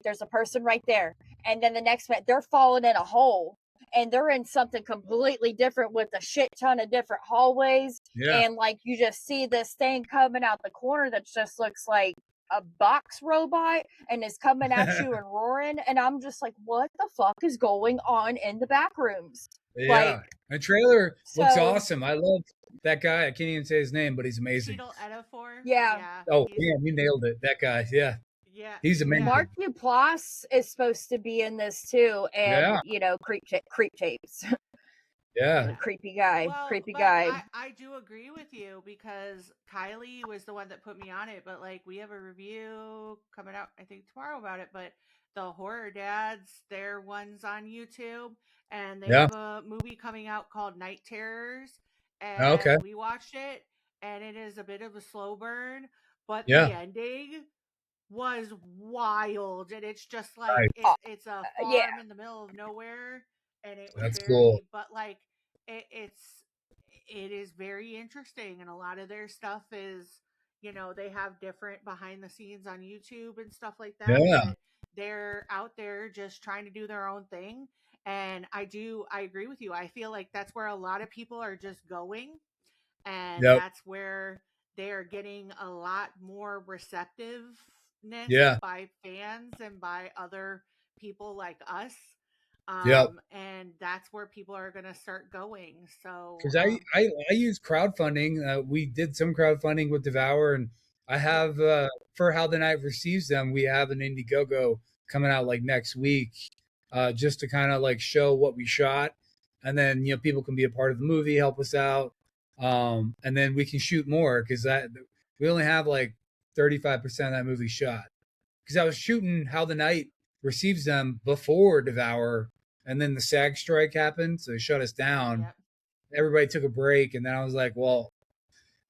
there's a person right there, and then the next minute they're falling in a hole. And they're in something completely different with a shit ton of different hallways. Yeah. And like you just see this thing coming out the corner that just looks like a box robot and is coming at you and roaring. And I'm just like, what the fuck is going on in the back rooms? Yeah. The trailer looks awesome. I love that guy. I can't even say his name, but he's amazing. Yeah. Oh, damn, you nailed it. That guy. Yeah. Yeah, he's amazing. Mark Duplass is supposed to be in this too, and creep tapes. Yeah, creepy guy. I do agree with you because Kylie was the one that put me on it. But like, we have a review coming out, I think tomorrow about it. But the Horror Dads, their one's on YouTube, and they have a movie coming out called Night Terrors, and we watched it, and it is a bit of a slow burn, but the ending was wild, and it's just like it's a farm in the middle of nowhere, and it was That's cool. very, but like it is very interesting, and a lot of their stuff is, they have different behind the scenes on YouTube and stuff like that, Yeah. but they're out there just trying to do their own thing. And I agree with you. I feel like that's where a lot of people are just going, and Yep. that's where they are getting a lot more receptiveness Yeah. by fans and by other people like us. Yep. And that's where people are going to start going. So, Because I use crowdfunding. We did some crowdfunding with Devour, and I yeah, have for How the Night Receives Them, we have an Indiegogo coming out like next week, just to kind of like show what we shot, and then people can be a part of the movie, help us out, and then we can shoot more because that we only have like 35% of that movie shot. Because I was shooting How the Night Receives Them before Devour, and then the SAG strike happened, so they shut us down. yeah, Everybody took a break, and then I was like, well,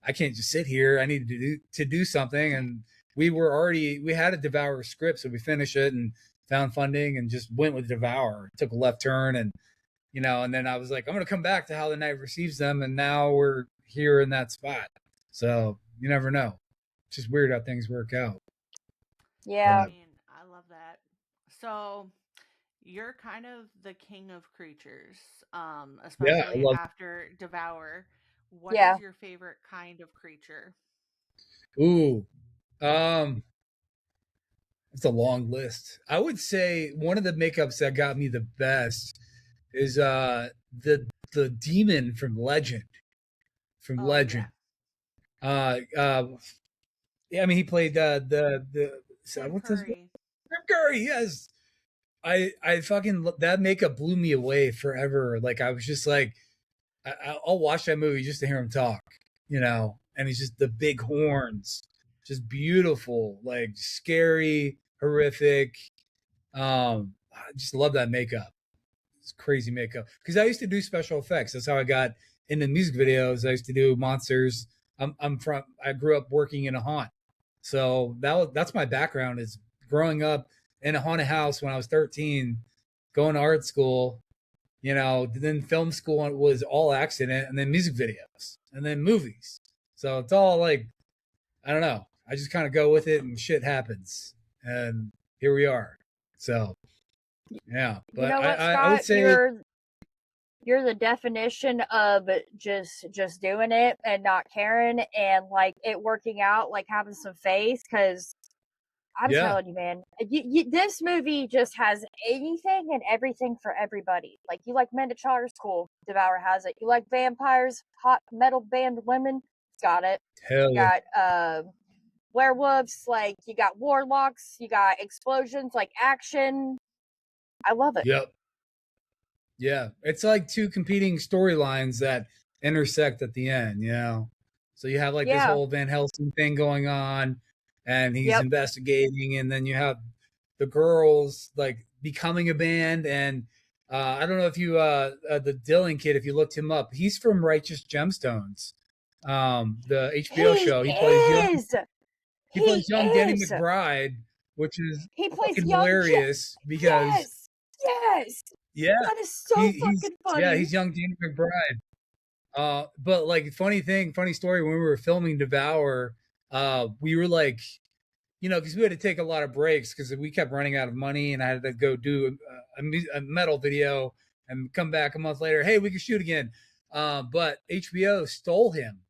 I can't just sit here. I need to do something. And we had a Devour script, so we finished it and found funding and just went with Devour. Took a left turn, and and then I was like, I'm gonna come back to How the Night Receives Them, and now we're here in that spot. So you never know. It's just weird how things work out. Yeah. I mean, I love that. So, you're kind of the king of creatures, Yeah, I especially love. after Devour. What Yeah. is your favorite kind of creature? Ooh, um, it's a long list. I would say one of the makeups that got me the best is the demon from Legend. From Oh, yeah. Legend. Uh, uh, yeah, I mean he played Tim what's his name? Curry. Tim Curry. Yes, I fucking that makeup blew me away forever. Like I was just like, I'll watch that movie just to hear him talk, and he's just the big horns, just beautiful, like scary, horrific. I just love that makeup. It's crazy makeup because I used to do special effects. That's how I got into music videos. I used to do monsters. I grew up working in a haunt, so that's my background is growing up in a haunted house when I was 13, going to art school. Then film school was all accident, and then music videos, and then movies. So it's all like, I don't know. I just kind of go with it, and shit happens, and here we are. So yeah, You but know what, I would Scott? say You're the definition of just doing it and not caring and like it working out, like having some faith. Because I'm yeah, telling you, man, this movie just has anything and everything for everybody. Like you like men to charters, cool. Devour has it. You like vampires, hot metal band women, it's got it. hell You yeah, got werewolves, like you got warlocks, you got explosions, like action. I love it. yep, yeah. It's like two competing storylines that intersect at the end. So you have like this Yeah. whole Van Helsing thing going on, and he's Yep. investigating, and then you have the girls like becoming a band, and I don't know if you the Dylan kid, if you looked him up, he's from Righteous Gemstones, the HBO He show. is. He He plays young Danny is. McBride, which is He plays fucking young. hilarious because Yes. Yes. yeah, That is so he's fucking funny. he's young Danny McBride. But like funny story, when we were filming Devour, we were like, because we had to take a lot of breaks because we kept running out of money, and I had to go do a metal video and come back a month later. Hey, we can shoot again. But HBO stole him.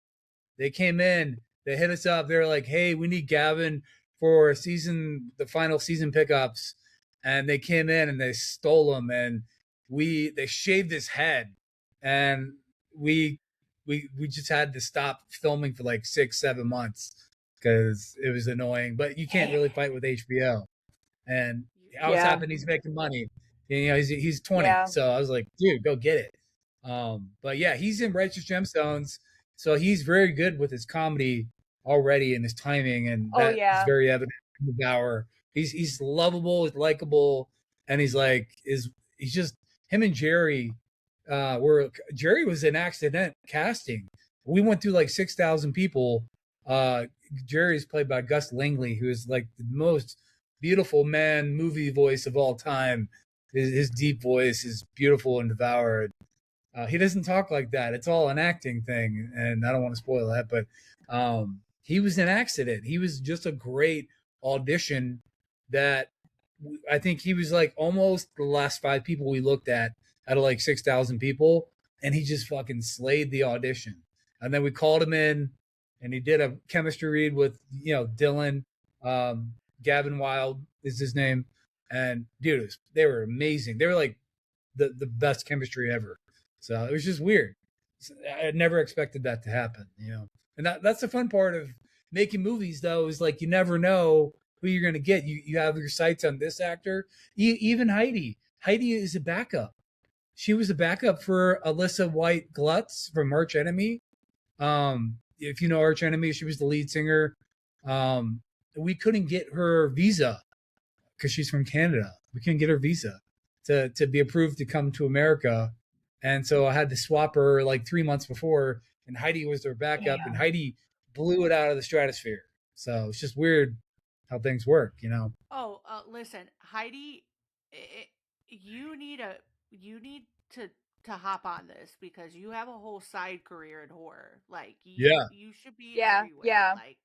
They came in, they hit us up. They were like, hey, we need Gavin for the final season pickups. And they came in and they stole him, and they shaved his head, and we just had to stop filming for like 6-7 months because it was annoying. But you can't really fight with HBO. And I was happy he's making money. He's 20, Yeah. so I was like, dude, go get it. But yeah, he's in Righteous Gemstones, so he's very good with his comedy already and his timing, and that is very evident in Devour. He's lovable, he's likable, and he's just him and Jerry. Jerry was an accident casting. We went through like 6,000 people. Jerry's played by Gus Langley, who is like the most beautiful man movie voice of all time. his deep voice is beautiful in Devour. He doesn't talk like that. It's all an acting thing, and I don't want to spoil that, but he was an accident. He was just a great audition that I think he was like almost the last 5 people we looked at out of like 6,000 people, and he just fucking slayed the audition. And then we called him in, and he did a chemistry read with Dylan. Gavin Wild is his name, and dude, they were amazing. They were like the best chemistry ever. So it was just weird. I never expected that to happen, And that's the fun part of making movies, though, is like you never know who you're going to get. You have your sights on this actor. Even Heidi. Heidi is a backup. She was a backup for Alyssa White Glutz from Arch Enemy. If you know Arch Enemy, she was the lead singer. We couldn't get her visa because she's from Canada. We couldn't get her visa to be approved to come to America. And so I had to swap her like 3 months before, and Heidi was their backup, and Heidi blew it out of the stratosphere. So it's just weird how things work, Oh, listen, Heidi, you need to hop on this because you have a whole side career in horror. Like you should be everywhere. Yeah. Like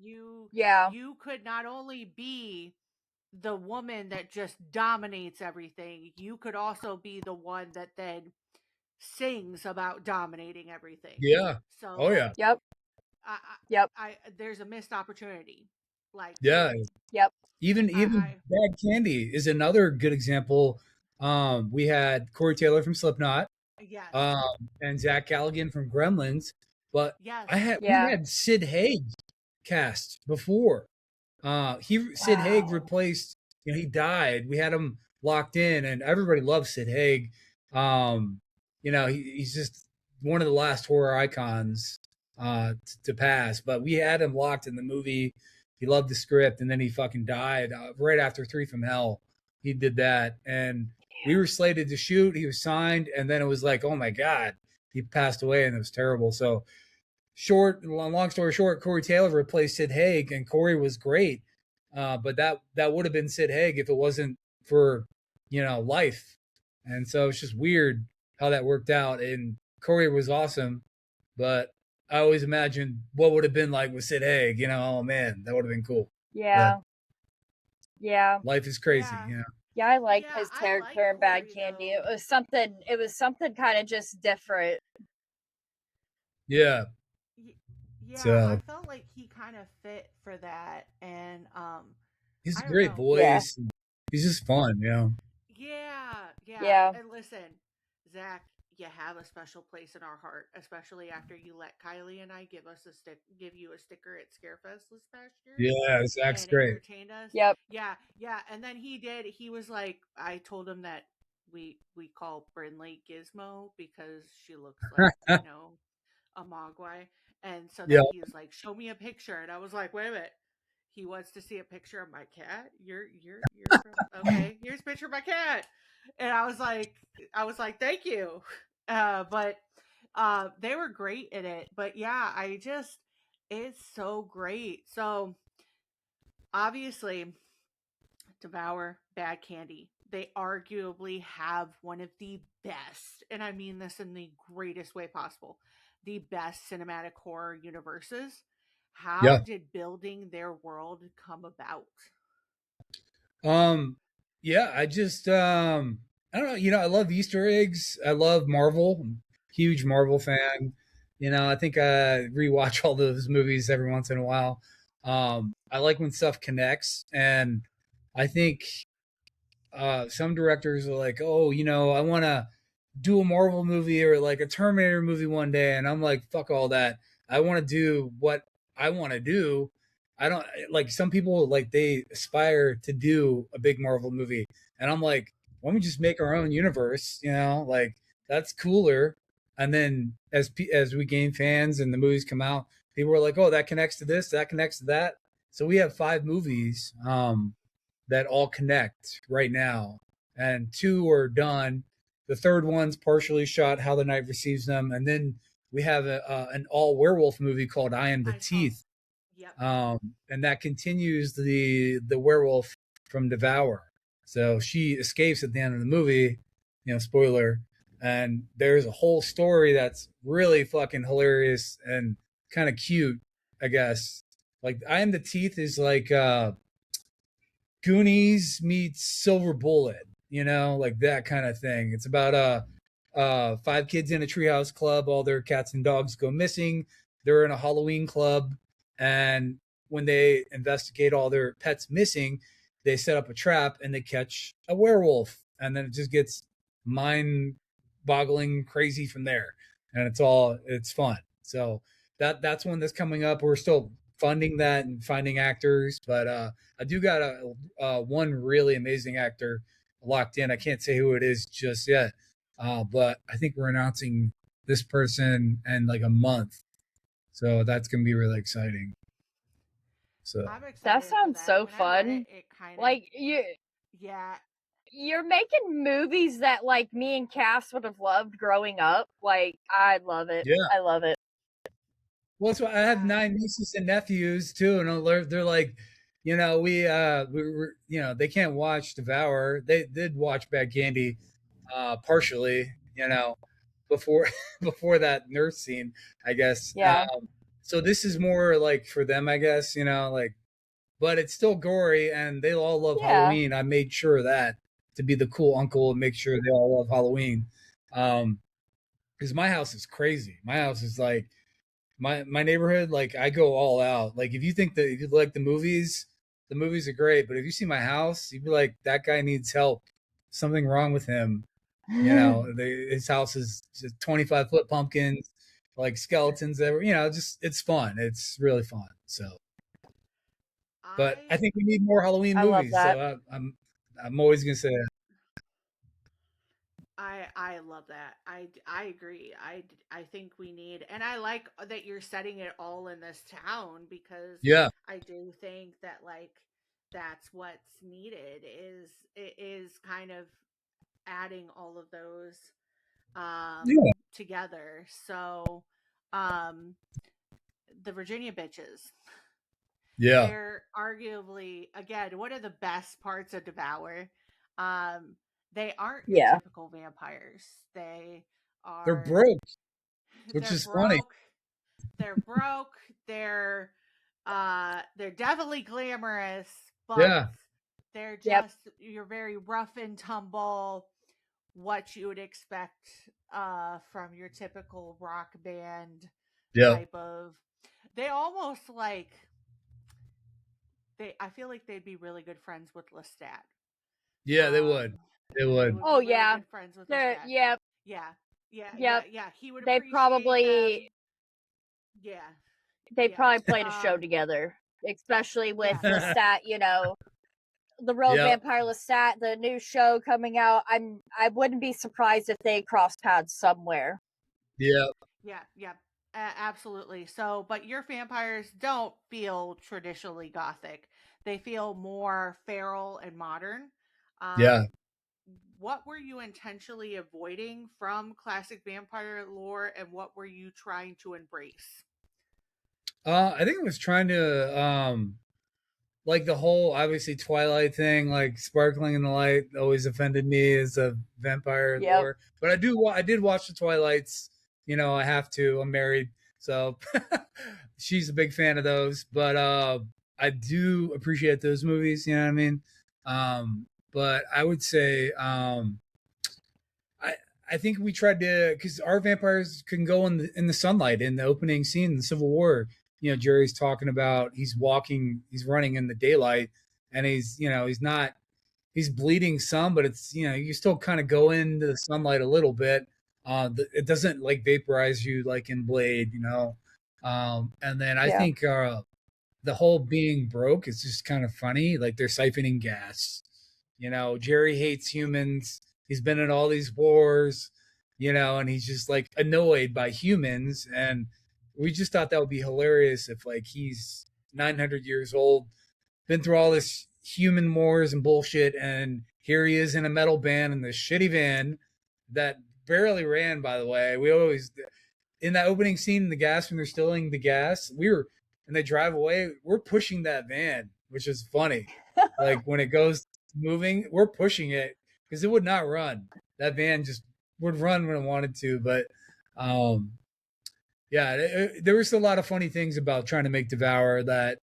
you Yeah. you could not only be the woman that just dominates everything, you could also be the one that then sings about dominating everything. Yeah. So Oh yeah. Yep. There's a missed opportunity. Like yeah. Yep. Even Bad Candy is another good example. We had Corey Taylor from Slipknot. Yes. And Zach Galligan from Gremlins. But yes. we had Sid Haig cast before. Sid Haig replaced, he died. We had him locked in, and everybody loves Sid Haig. He's just one of the last horror icons to pass. But we had him locked in the movie. He loved the script, and then he fucking died right after 3 from Hell. He did that, and we were slated to shoot. He was signed, and then it was like, oh my God, he passed away, and it was terrible. So long story short, Corey Taylor replaced Sid Haig, and Corey was great. But that would have been Sid Haig if it wasn't for, life. And so it's just weird how that worked out. And Corey was awesome, but I always imagined what would have been like with Sid Haig, oh man, that would have been cool. Yeah. But yeah. Life is crazy, Yeah, I like his character in Bad Candy. Though. It was something kind of just different. Yeah. Yeah, I felt like he kind of fit for that, and he's a great voice. Yeah. He's just fun, Yeah. And listen, Zach, you have a special place in our heart, especially after you let Kylie and I give you a sticker at Scarefest this past year. Yeah, Zach's great. Entertained us. Yep. Yeah, and then he was like, I told him that we call Brinley Gizmo because she looks like a Mogwai. And so then he was like, show me a picture. And I was like, wait a minute. He wants to see a picture of my cat. You're from, okay, here's a picture of my cat. And I was like, thank you. But they were great in it. But yeah, it's so great. So obviously, Devour, Bad Candy, they arguably have one of the best, and I mean this in the greatest way possible, the best cinematic horror universes. How did building their world come about? I just I don't know, I love Easter eggs. I love Marvel. I'm a huge Marvel fan. I think I rewatch all those movies every once in a while. I like when stuff connects, and I think some directors are like, oh, I want to do a Marvel movie or like a Terminator movie one day, and I'm like, fuck all that. I want to do what I want to do. I don't like, some people like they aspire to do a big Marvel movie, and I'm like, why don't we just make our own universe? Like that's cooler. And then as we gain fans and the movies come out, people are like, oh, that connects to this, that connects to that. So we have 5 movies that all connect right now, and 2 are done. The third one's partially shot, How the Night Receives Them, and then we have an all werewolf movie called I Am the Teeth. Yep. And that continues the werewolf from Devour. So she escapes at the end of the movie, spoiler. And there's a whole story that's really fucking hilarious and kind of cute, I guess. Like I Am the Teeth is like Goonies meets Silver Bullet, like that kind of thing. It's about 5 kids in a treehouse club. All their cats and dogs go missing. They're in a Halloween club, and when they investigate all their pets missing, they set up a trap and they catch a werewolf, and then it just gets mind-boggling crazy from there. And it's fun. So that's one that's coming up. We're still funding that and finding actors, but I do got one really amazing actor locked in. I can't say who it is just yet, but I think we're announcing this person in like a month, so that's gonna be really exciting. So I'm excited That for sounds that. so When I read fun. it kind of Like yeah. you're making movies that like me and Cass would have loved growing up. Like I love it. yeah. I love it. Well, so I have Yeah. 9 nieces and nephews too, and they're like, we were, they can't watch Devour. They did watch Bad Candy, partially, before before that nurse scene, I guess. Yeah. So this is more like for them, I guess, like, but it's still gory, and they all love Yeah. Halloween. I made sure of that to be the cool uncle and make sure they all love Halloween. Because my house is crazy. My house is like my neighborhood. Like I go all out. Like if you like the movies are great, but if you see my house, you'd be like, that guy needs help. Something wrong with him. His house is just 25-foot pumpkins, like skeletons. It's fun. It's really fun. So, but I think we need more Halloween I love movies. that. So I'm always gonna say that. I love that. I agree. I think we need, and I like that you're setting it all in this town, because Yeah. I do think that like that's what's needed is kind of adding all of those Yeah. together. So the Virginia bitches, Yeah. they're arguably, again, one of the best parts of Devour. They aren't your Yeah. typical vampires. They're broke, which they're is broke. funny. They're broke. They're definitely glamorous, but Yeah. they're just Yep. you're very rough and tumble, what you would expect from your typical rock band Yeah. type of. They almost like I feel like they'd be really good friends with Lestat. Yeah, they would. They would. Be Oh really yeah. good friends with They're Lestat. yeah. Yeah. Yep. He would They appreciate probably them. Yeah. they Yeah. probably played a show together, especially with Yeah. Lestat. The Real Yeah. Vampire Lestat, the new show coming out. I wouldn't be surprised if they cross paths somewhere. Yeah. Yeah. Absolutely. So, but your vampires don't feel traditionally gothic. They feel more feral and modern. Yeah. What were you intentionally avoiding from classic vampire lore, and what were you trying to embrace? I think I was trying to like the whole obviously Twilight thing, like sparkling in the light always offended me as a vampire lore. But I did watch the Twilights. I have to. I'm married, so she's a big fan of those. But I do appreciate those movies. You know what I mean? But I would say I think we tried to, because our vampires can go in the sunlight in the opening scene in the Civil War. Jerry's talking about he's running in the daylight, and he's bleeding some, but it's you still kind of go into the sunlight a little bit. It doesn't like vaporize you like in Blade, and then I think the whole being broke is just kind of funny. Like they're siphoning gas. Jerry hates humans. He's been in all these wars, and he's just like annoyed by humans. And we just thought that would be hilarious if like he's 900 years old, been through all this human wars and bullshit, and here he is in a metal band in this shitty van that barely ran, by the way. We always, in that opening scene in the gas, when they're stealing the gas, and they drive away, we're pushing that van, which is funny. Like when it goes moving, we're pushing it because it would not run. That van just would run when it wanted to. But there was a lot of funny things about trying to make Devour that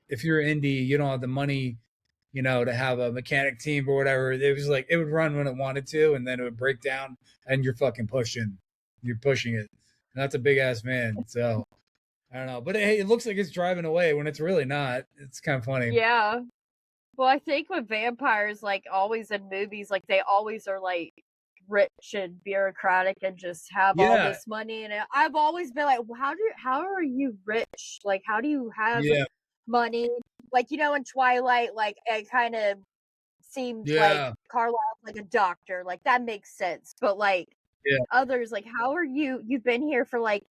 if you're indie, you don't have the money, to have a mechanic team or whatever. It was like it would run when it wanted to, and then it would break down, and you're pushing it. And that's a big ass van. So I don't know, but hey, it looks like it's driving away when it's really not. It's kind of funny. Yeah. Well, I think with vampires, like always in movies, like they always are like rich and bureaucratic and just have all this money. And I've always been like, how are you rich? Like, how do you have money? Like, in Twilight, like it kind of seemed like Carlisle's like a doctor. Like that makes sense. But like others, like, how are you've been here for like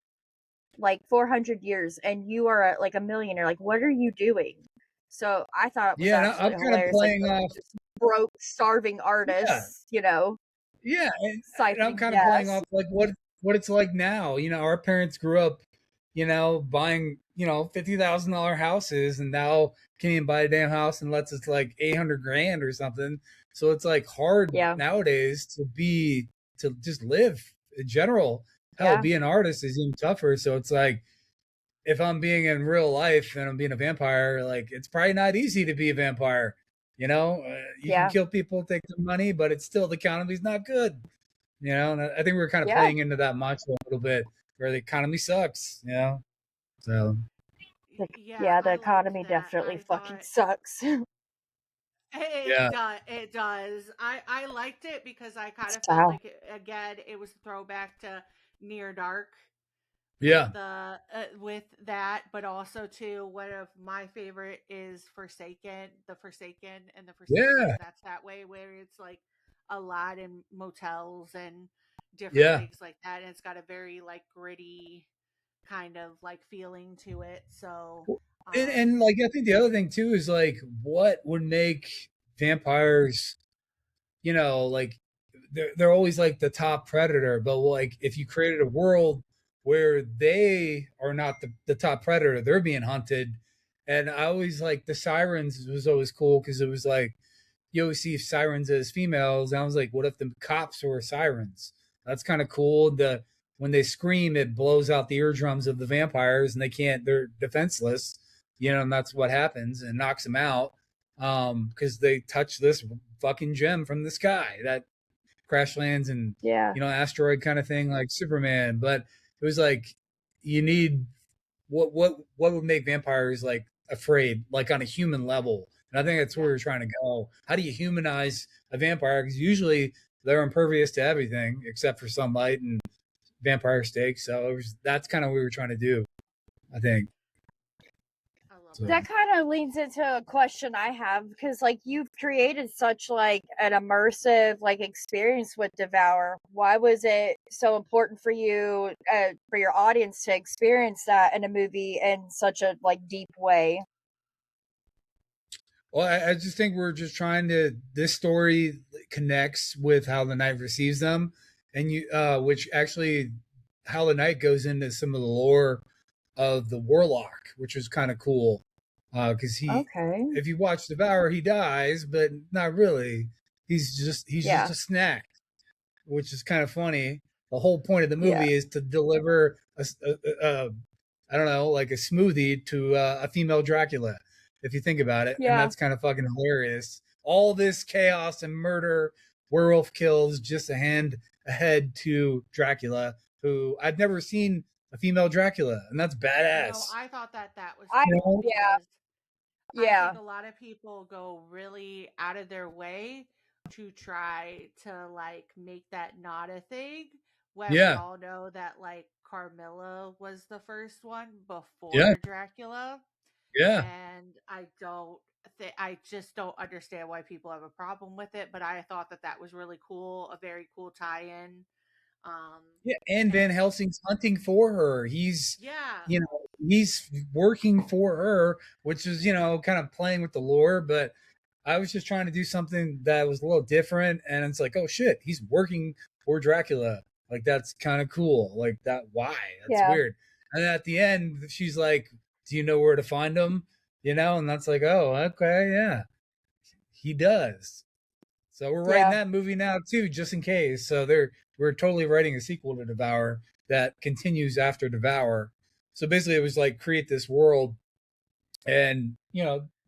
400 years and you are like a millionaire. Like, what are you doing? So I thought it was I'm kind of playing off broke, starving artists, Yeah, and I'm kind of playing off like what it's like now. Our parents grew up, buying $50,000 houses, and now can't even buy a damn house unless it's like $800,000 or something. So it's like hard nowadays to just live in general. Hell, being an artist is even tougher. So it's like, if I'm being in real life and I'm being a vampire, like it's probably not easy to be a vampire. You can kill people, take their money, but it's still, the economy's not good. And I think we're kind of playing into that mantra a little bit, where the economy sucks. So the economy definitely fucking sucks. It does. I liked it because I kind of felt like it was a throwback to Near Dark. With that, but also too, one of my favorite is Forsaken. That's that way, where it's like a lot in motels and different things like that, and it's got a very like gritty kind of like feeling to it. So and like I think the other thing too is like, what would make vampires, like they're always like the top predator, but like if you created a world where they are not the top predator, they're being hunted. And I always like the sirens was always cool, because it was like you always see sirens as females. And I was like, what if the cops were sirens? That's kind of cool. When they scream, it blows out the eardrums of the vampires, and they're defenseless, and that's what happens, and knocks them out, because they touch this fucking gem from the sky that crash lands and asteroid kind of thing, like Superman. But it was like, you need what would make vampires like afraid, like on a human level. And I think that's where we're trying to go. How do you humanize a vampire? Because usually they're impervious to everything except for sunlight and vampire steak. So that's kind of what we were trying to do, I think. That kind of leads into a question I have, because like you've created such like an immersive like experience with Devour. Why was it so important for you, for your audience to experience that in a movie in such a like deep way? Well, I just think we're just trying this story connects with How the Night receives them, and which actually How the Night goes into some of the lore of the Warlock, which was kind of cool. Because if you watch Devour, he dies, but not really. He's just a snack, which is kind of funny. The whole point of the movie is to deliver I don't know, like a smoothie to a female Dracula, if you think about it. And that's kind of fucking hilarious. All this chaos and murder, werewolf kills, just a hand ahead to Dracula, who I've never seen a female Dracula, and that's badass. I thought that was I think a lot of people go really out of their way to try to like make that not a thing, when we all know that like Carmilla was the first one before Dracula. And I just don't understand why people have a problem with it, but I thought that was really cool, a very cool tie-in. And Van Helsing's hunting for her. He's he's working for her, which is kind of playing with the lore. But I was just trying to do something that was a little different, and it's like, oh shit, he's working for Dracula. Like, that's kind of cool. Like, that, why? That's weird. And at the end, she's like, do you know where to find him? And that's like, oh, okay, yeah. he does. So we're writing that movie now too, just in case. So we're totally writing a sequel to Devour that continues after Devour. So basically, it was like create this world and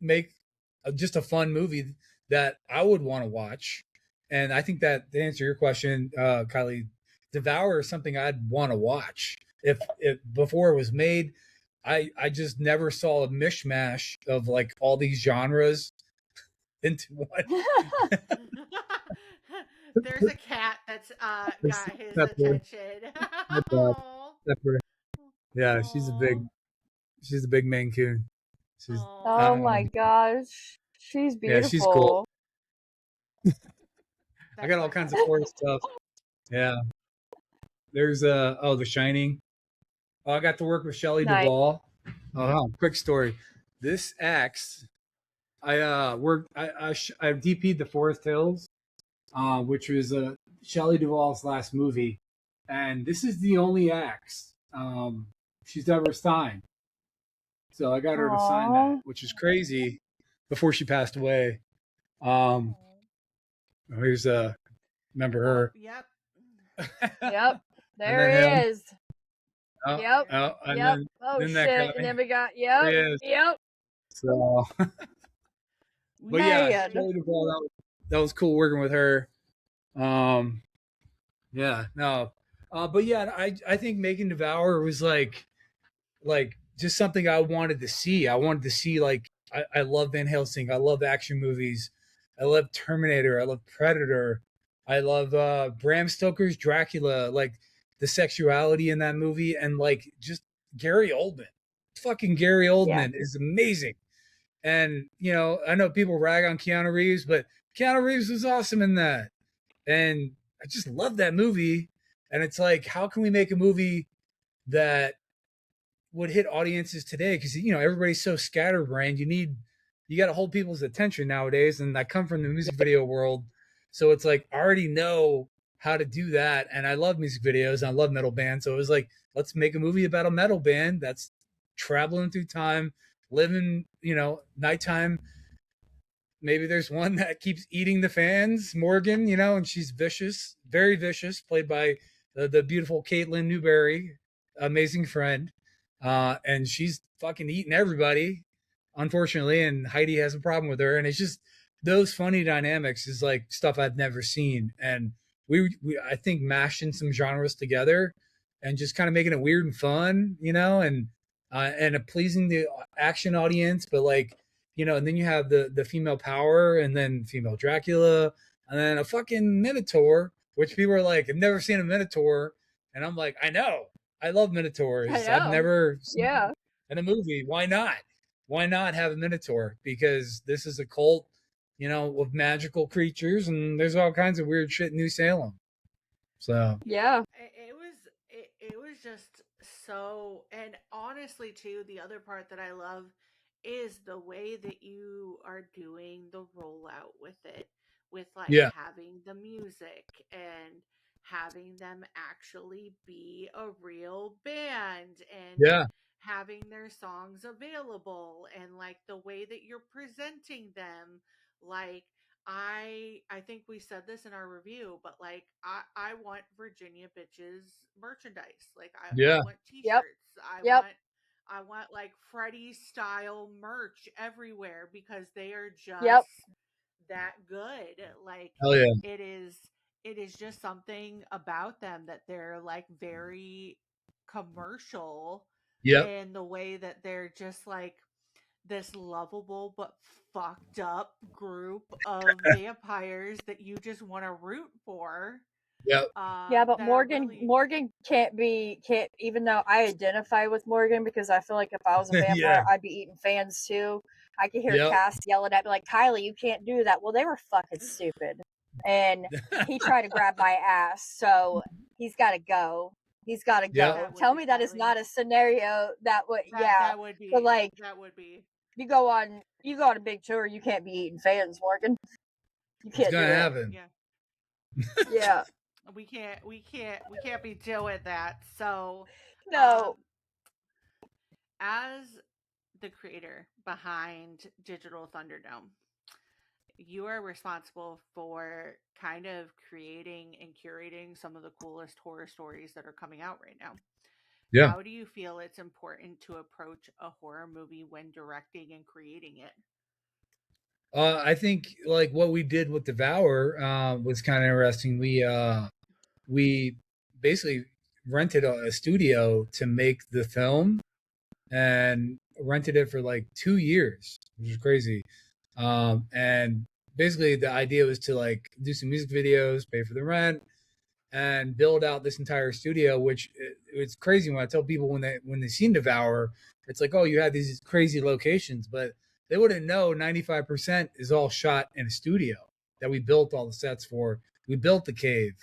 make just a fun movie that I would want to watch. And I think that to answer your question, Kylie, Devour is something I'd want to watch if before it was made. I just never saw a mishmash of like all these genres into one. There's a cat that's got his Pepper, attention. Pepper, Pepper. Yeah, she's a big Maine Coon. She's Oh my gosh, she's beautiful. Yeah, she's cool. I got all kinds of horror stuff. Yeah. There's The Shining. I got to work with Shelley Duvall. Quick story. This axe, I DP'd The Forest Hills, which was Shelley Duvall's last movie, and this is the only axe she's ever signed. So I got her to sign that, which is crazy. Before she passed away. Here's remember her. Yep. Yep. There he is. Yep. Then shit. And then we got Yep. So but yeah, Shelley Duvall, that was cool working with her. Yeah, no. But yeah, I think making Devour was like just something I wanted to see. I wanted to see like I love Van Helsing. I love action movies. I love Terminator. I love Predator. I love Bram Stoker's Dracula. Like the sexuality in that movie, and like just Gary Oldman. Fucking Gary Oldman is amazing. And I know people rag on Keanu Reeves, but Keanu Reeves was awesome in that. And I just love that movie. And it's like, how can we make a movie that would hit audiences today? Because everybody's so scatterbrained. You got to hold people's attention nowadays. And I come from the music video world, so it's like I already know how to do that. And I love music videos. And I love metal bands. So it was like, let's make a movie about a metal band that's traveling through time, living, nighttime. Maybe there's one that keeps eating the fans, Morgan, and she's vicious, very vicious, played by the beautiful Caitlin Newberry, amazing friend. And she's fucking eating everybody, unfortunately. And Heidi has a problem with her. And it's just those funny dynamics is like stuff I've never seen. And we I think mashing some genres together and just kind of making it weird and fun, and pleasing the action audience, but like, and then you have the female power, and then female Dracula, and then a fucking Minotaur, which people are like, I've never seen a Minotaur. And I'm like, I know. I love Minotaurs. I've never seen in a movie. Why not? Why not have a Minotaur? Because this is a cult, of magical creatures, and there's all kinds of weird shit in New Salem. So it was just so, and honestly too, the other part that I love is the way that you are doing the rollout with it, with like having the music and having them actually be a real band, and having their songs available, and like the way that you're presenting them. Like I think we said this in our review, but like I want Virginia Bitches merchandise. Like I want t-shirts. I want like Freddy style merch everywhere, because they are just that good. Like it is just something about them that they're like very commercial in the way that they're just like this lovable but fucked up group of vampires that you just want to root for. But Morgan can't, even though I identify with Morgan, because I feel like if I was a vampire, I'd be eating fans too. I could hear Cass yelling at me like, Kylie, you can't do that. Well, they were fucking stupid. And he tried to grab my ass, so he's got to go. He's got to go. Tell me that is not a scenario that would, that would be. But like, that would be. You go on a big tour, you can't be eating fans, Morgan. You can't do it. Happen. Yeah. We can't be doing that. So no. As the creator behind Digital Thunderdome, you are responsible for kind of creating and curating some of the coolest horror stories that are coming out right now. Yeah. How do you feel it's important to approach a horror movie when directing and creating it? I think like what we did with Devour was kind of interesting. We basically rented a studio to make the film and rented it for like 2 years, which is crazy. And basically the idea was to like do some music videos, pay for the rent, and build out this entire studio. Which it's crazy when I tell people when they seen Devour, it's like, oh, you had these crazy locations, but they wouldn't know 95% is all shot in a studio that we built all the sets for. We built the cave.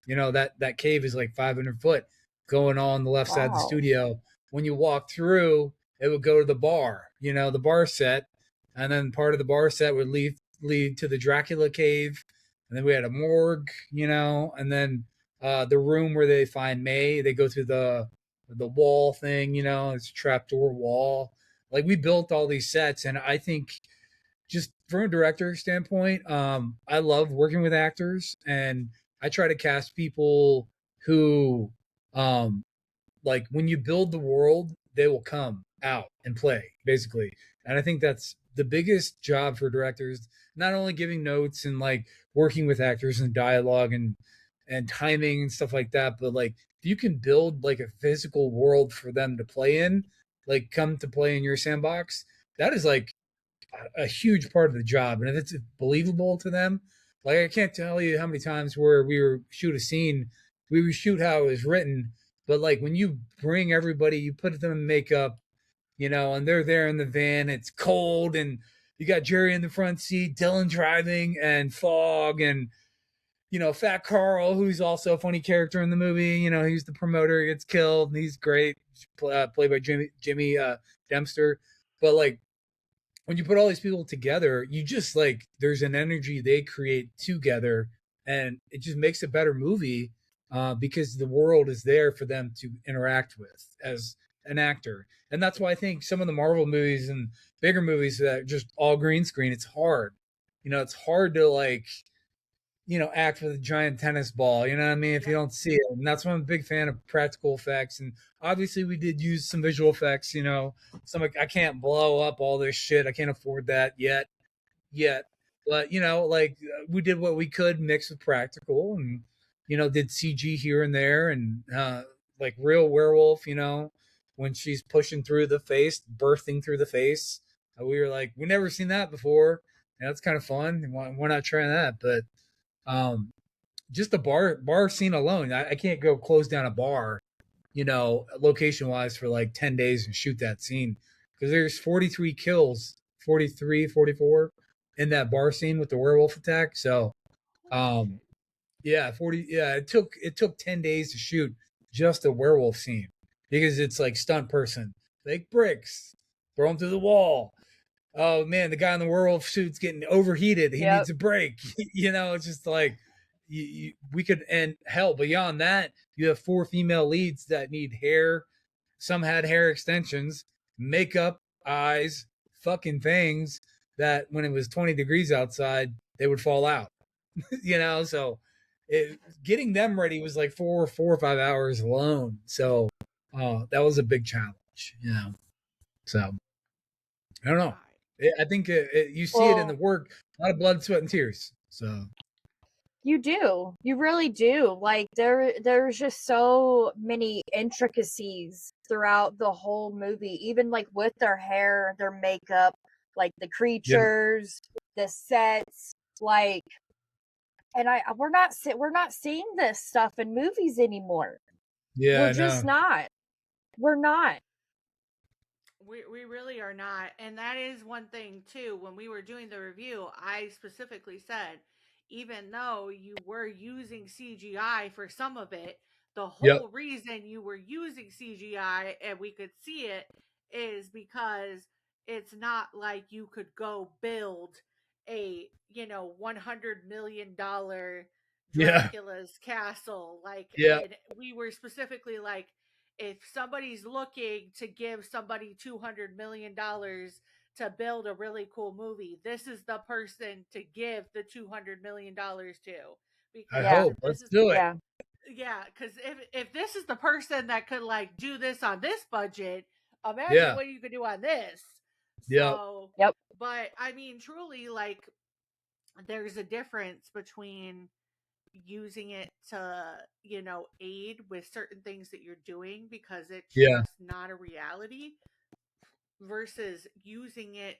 That cave is like 500 foot going on the left side of the Wow. studio. When you walk through, it would go to the bar, the bar set, and then part of the bar set would lead to the Dracula cave, and then we had a morgue, and then the room where they find May, they go through the wall thing, it's a trapdoor wall. Like we built all these sets, and I think just from a director standpoint, I love working with actors, and I try to cast people who, um, like when you build the world, they will come out and play, basically. And I think that's the biggest job for directors, not only giving notes and like working with actors and dialogue and timing and stuff like that, but like if you can build like a physical world for them to play in, like come to play in your sandbox, that is like a huge part of the job. And if it's believable to them, like I can't tell you how many times where we were shoot a scene, we would shoot how it was written, but like when you bring everybody, you put them in makeup, and they're there in the van, it's cold, and you got Jerry in the front seat, Dylan driving, and fog, and Fat Carl, who's also a funny character in the movie. He's the promoter, he gets killed, and he's great, played by Jimmy Dempster. But like when you put all these people together, you just like there's an energy they create together, and it just makes a better movie because the world is there for them to interact with as an actor. And that's why I think some of the Marvel movies and bigger movies that are just all green screen, it's hard. It's hard to like act with a giant tennis ball. You know what I mean? If you Yep. don't see it. And that's why I'm a big fan of practical effects. And obviously we did use some visual effects, some I can't blow up all this shit. I can't afford that yet. But like we did what we could mix with practical and did CG here and there and like real werewolf, when she's pushing through the face, birthing through the face. We were like, we never seen that before. And that's kind of fun. Why not try that? But um, just the bar scene alone, I can't go close down a bar, location wise for like 10 days and shoot that scene because there's 43 kills, 43, 44 in that bar scene with the werewolf attack. So, Holy shit. yeah, 40. Yeah, it took 10 days to shoot just a werewolf scene because it's like stunt person, like bricks, throw them through the wall. Oh man, the guy in the werewolf suit's getting overheated. He Yep. needs a break. It's just like we could. And hell, beyond that, you have 4 female leads that need hair. Some had hair extensions, makeup, eyes, fucking things that when it was 20 degrees outside, they would fall out. So getting them ready was like 4 or 5 hours alone. So that was a big challenge. So I don't know. I think you see it in the Well, work, a lot of blood, sweat, and tears. So you do. You really do. Like there's just so many intricacies throughout the whole movie, even like with their hair, their makeup, like the yeah, creatures, the sets, like and we're not seeing this stuff in movies anymore. yeah, We're I just know. not. We're not. We really are not. And that is one thing, too. When we were doing the review, I specifically said, even though you were using CGI for some of it, the Yep. whole reason you were using CGI and we could see it is because it's not like you could go build a, $100 million Yeah. Dracula's castle. Like, Yeah. and we were specifically like, if somebody's looking to give somebody $200 million to build a really cool movie, this is the person to give the $200 million to. I Because hope. if this Let's is, do it. Yeah. yeah, because if this is the person that could like do this on this budget, imagine Yeah. what you could do on this. Yep. So, Yep. but I mean, truly, like, there's a difference between using it to, aid with certain things that you're doing because it's Yeah. just not a reality, versus using it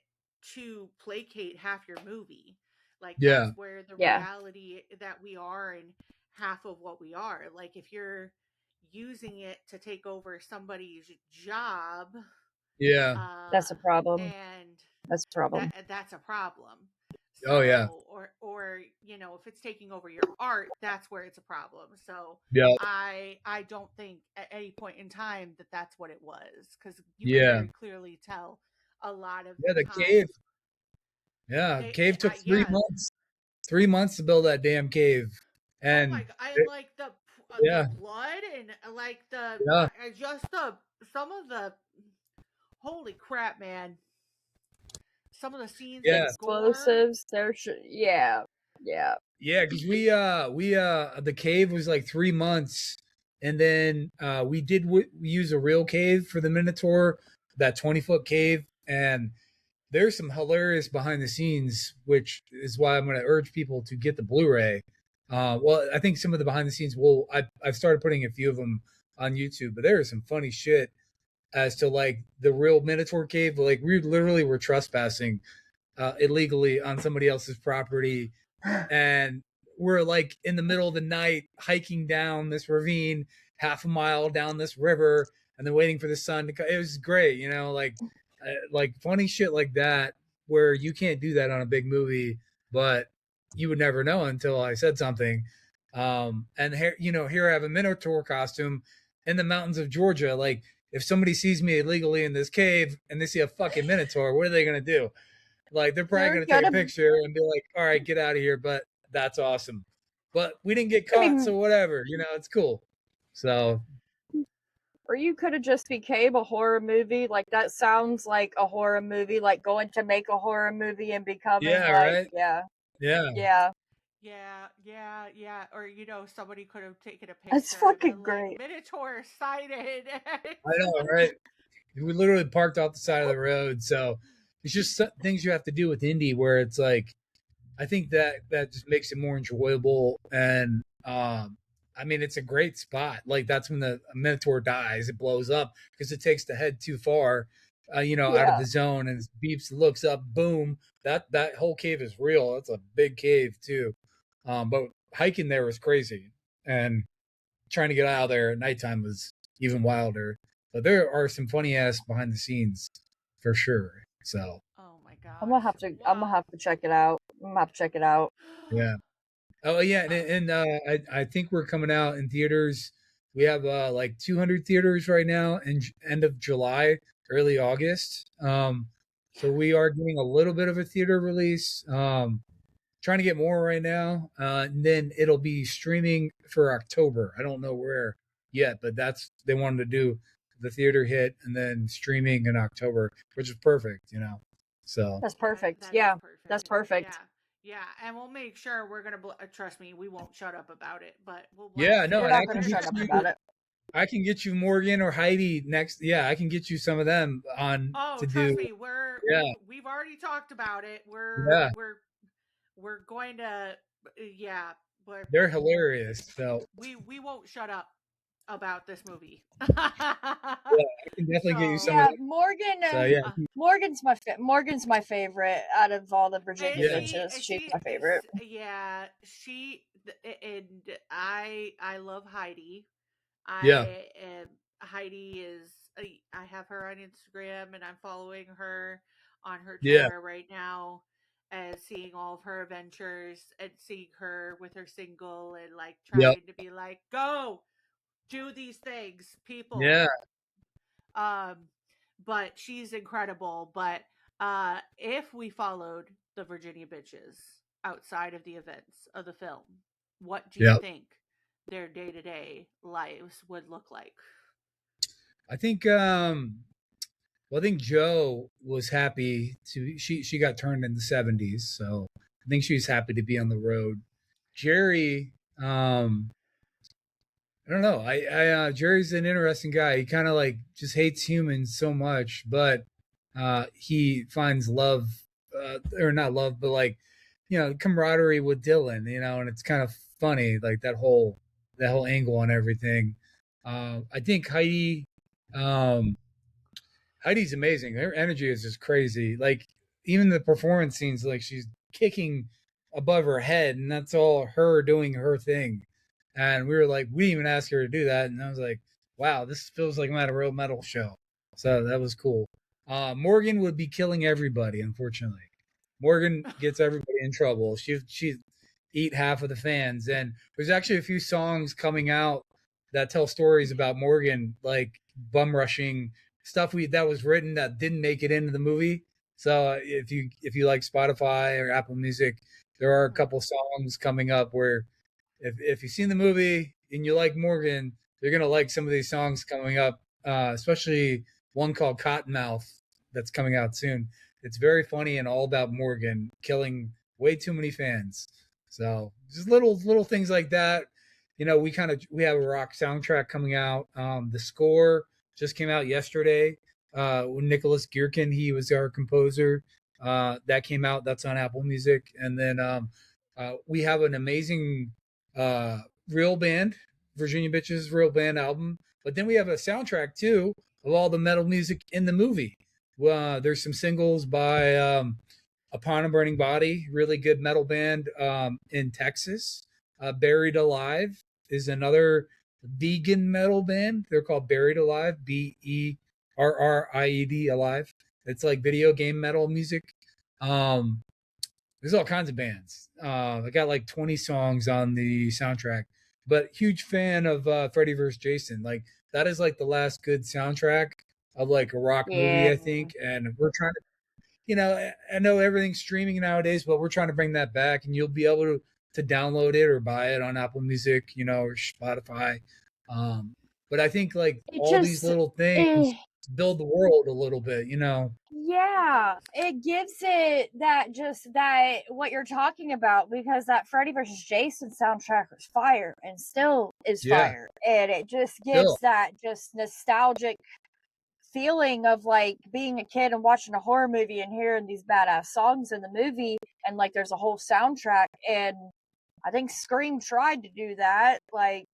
to placate half your movie. Like, Yeah. that's where the Yeah. reality that we are and half of what we are. Like, if you're using it to take over somebody's job, Yeah. That's a problem. and That's a problem. that's a problem. Oh, yeah. Or if it's taking over your art, that's where it's a problem. So Yeah. I don't think at any point in time that that's what it was, because you can Yeah. very clearly tell a lot of Yeah. The time. cave. Yeah. Cave took 3 months. 3 months to build that damn cave. And oh my god! And like the blood and like just some of the holy crap, man. Some of the scenes, Yeah. Explosives. Yeah. Yeah, because we the cave was like 3 months, and then we did we use a real cave for the Minotaur, that 20-foot cave, and there's some hilarious behind the scenes, which is why I'm going to urge people to get the Blu-ray. Well, I think some of the behind the scenes I've started putting a few of them on YouTube, but there is some funny shit as to like the real Minotaur cave. Like we literally were trespassing illegally on somebody else's property, and we're like in the middle of the night hiking down this ravine half a mile down this river and then waiting for the sun to come. It was great, like funny shit like that where you can't do that on a big movie, but you would never know until I said something. And here I have a Minotaur costume in the mountains of Georgia. Like if somebody sees me illegally in this cave and they see a fucking Minotaur, what are they gonna do? Like they're probably going to take a picture and be like, all right, get out of here. But that's awesome. But we didn't get caught, so whatever, it's cool. So. Or you could have just became a horror movie. Like that sounds like a horror movie, like going to make a horror movie and becoming right? Yeah. Or somebody could have taken a picture. That's fucking great. Minotaur sighted. I know, right? We literally parked off the side of the road, so it's just things you have to do with indie where it's like, I think that just makes it more enjoyable. And I mean, it's a great spot. Like that's when the Minotaur dies, it blows up because it takes the head too far, out of the zone, and beeps, looks up, boom. That whole cave is real. It's a big cave too. But hiking there was crazy, and trying to get out of there at nighttime was even wilder. But there are some funny ass behind the scenes for sure. So. Oh my god. I'm gonna have to check it out. Yeah. Oh yeah, and I think we're coming out in theaters. We have like 200 theaters right now in end of July, early August. So we are getting a little bit of a theater release. Trying to get more right now. And then it'll be streaming for October. I don't know where yet, but they wanted to do the theater hit and then streaming in October, which is perfect, So that's perfect. That's perfect. Yeah, and we'll make sure we're gonna trust me. We won't shut up about it, but we'll. We're not gonna shut up about it. I can get you Morgan or Heidi next. Yeah, I can get you some of them on. Oh, trust me, we've already talked about it. We're going to. They're hilarious. So we won't shut up about this movie. I can definitely get you some. Of them. Morgan's my favorite out of all the Virginia bitches. She's my favorite. Yeah, I love Heidi. Heidi is. I have her on Instagram, and I'm following her on her Twitter right now, and seeing all of her adventures, and seeing her with her single, and like trying to be like, go. Do these things, people. Yeah. But she's incredible. But if we followed the Virginia bitches outside of the events of the film, what do you think their day-to-day lives would look like? I think Well, I think Joe was happy to she got turned in the 70s, so I think she was happy to be on the road. Jerry, I don't know. Jerry's an interesting guy. He kind of like just hates humans so much, but he finds love, or not love, but like, camaraderie with Dylan. And it's kind of funny, like that whole angle on everything. I think um, Heidi's amazing. Her energy is just crazy. Like even the performance scenes, like she's kicking above her head, and that's all her doing her thing. And we were like, we didn't even ask her to do that, and I was like, wow, this feels like I'm at a real metal show. So that was cool. Morgan would be killing everybody, unfortunately. Morgan gets everybody in trouble. She eat half of the fans, and there's actually a few songs coming out that tell stories about Morgan, like bum rushing stuff that was written that didn't make it into the movie. So if you like Spotify or Apple Music, there are a couple songs coming up where if you've seen the movie and you like Morgan, you're gonna like some of these songs coming up, especially one called Cottonmouth that's coming out soon. It's very funny and all about Morgan killing way too many fans. So just little things like that. We have a rock soundtrack coming out. The score just came out yesterday. Nicholas Gierkin, he was our composer. That came out. That's on Apple Music. And then we have an amazing uh, real band, Virginia Bitches real band album. But then we have a soundtrack too of all the metal music in the movie. There's some singles by Upon a Burning Body, really good metal band in Texas. Buried Alive is another vegan metal band. They're called Buried Alive, Berried Alive. It's like video game metal music. Um, there's all kinds of bands. I got like 20 songs on the soundtrack, but huge fan of Freddy vs. Jason. Like that is like the last good soundtrack of like a rock movie, I think. And we're trying to, I know everything's streaming nowadays, but we're trying to bring that back, and you'll be able to download it or buy it on Apple Music, or Spotify. But I think like all these little things build the world a little bit, Yeah, it gives it that what you're talking about, because that Freddy vs. Jason soundtrack was fire and still is fire. And it just gives that just nostalgic feeling of like being a kid and watching a horror movie and hearing these badass songs in the movie, and like there's a whole soundtrack. And I think Scream tried to do that. Like,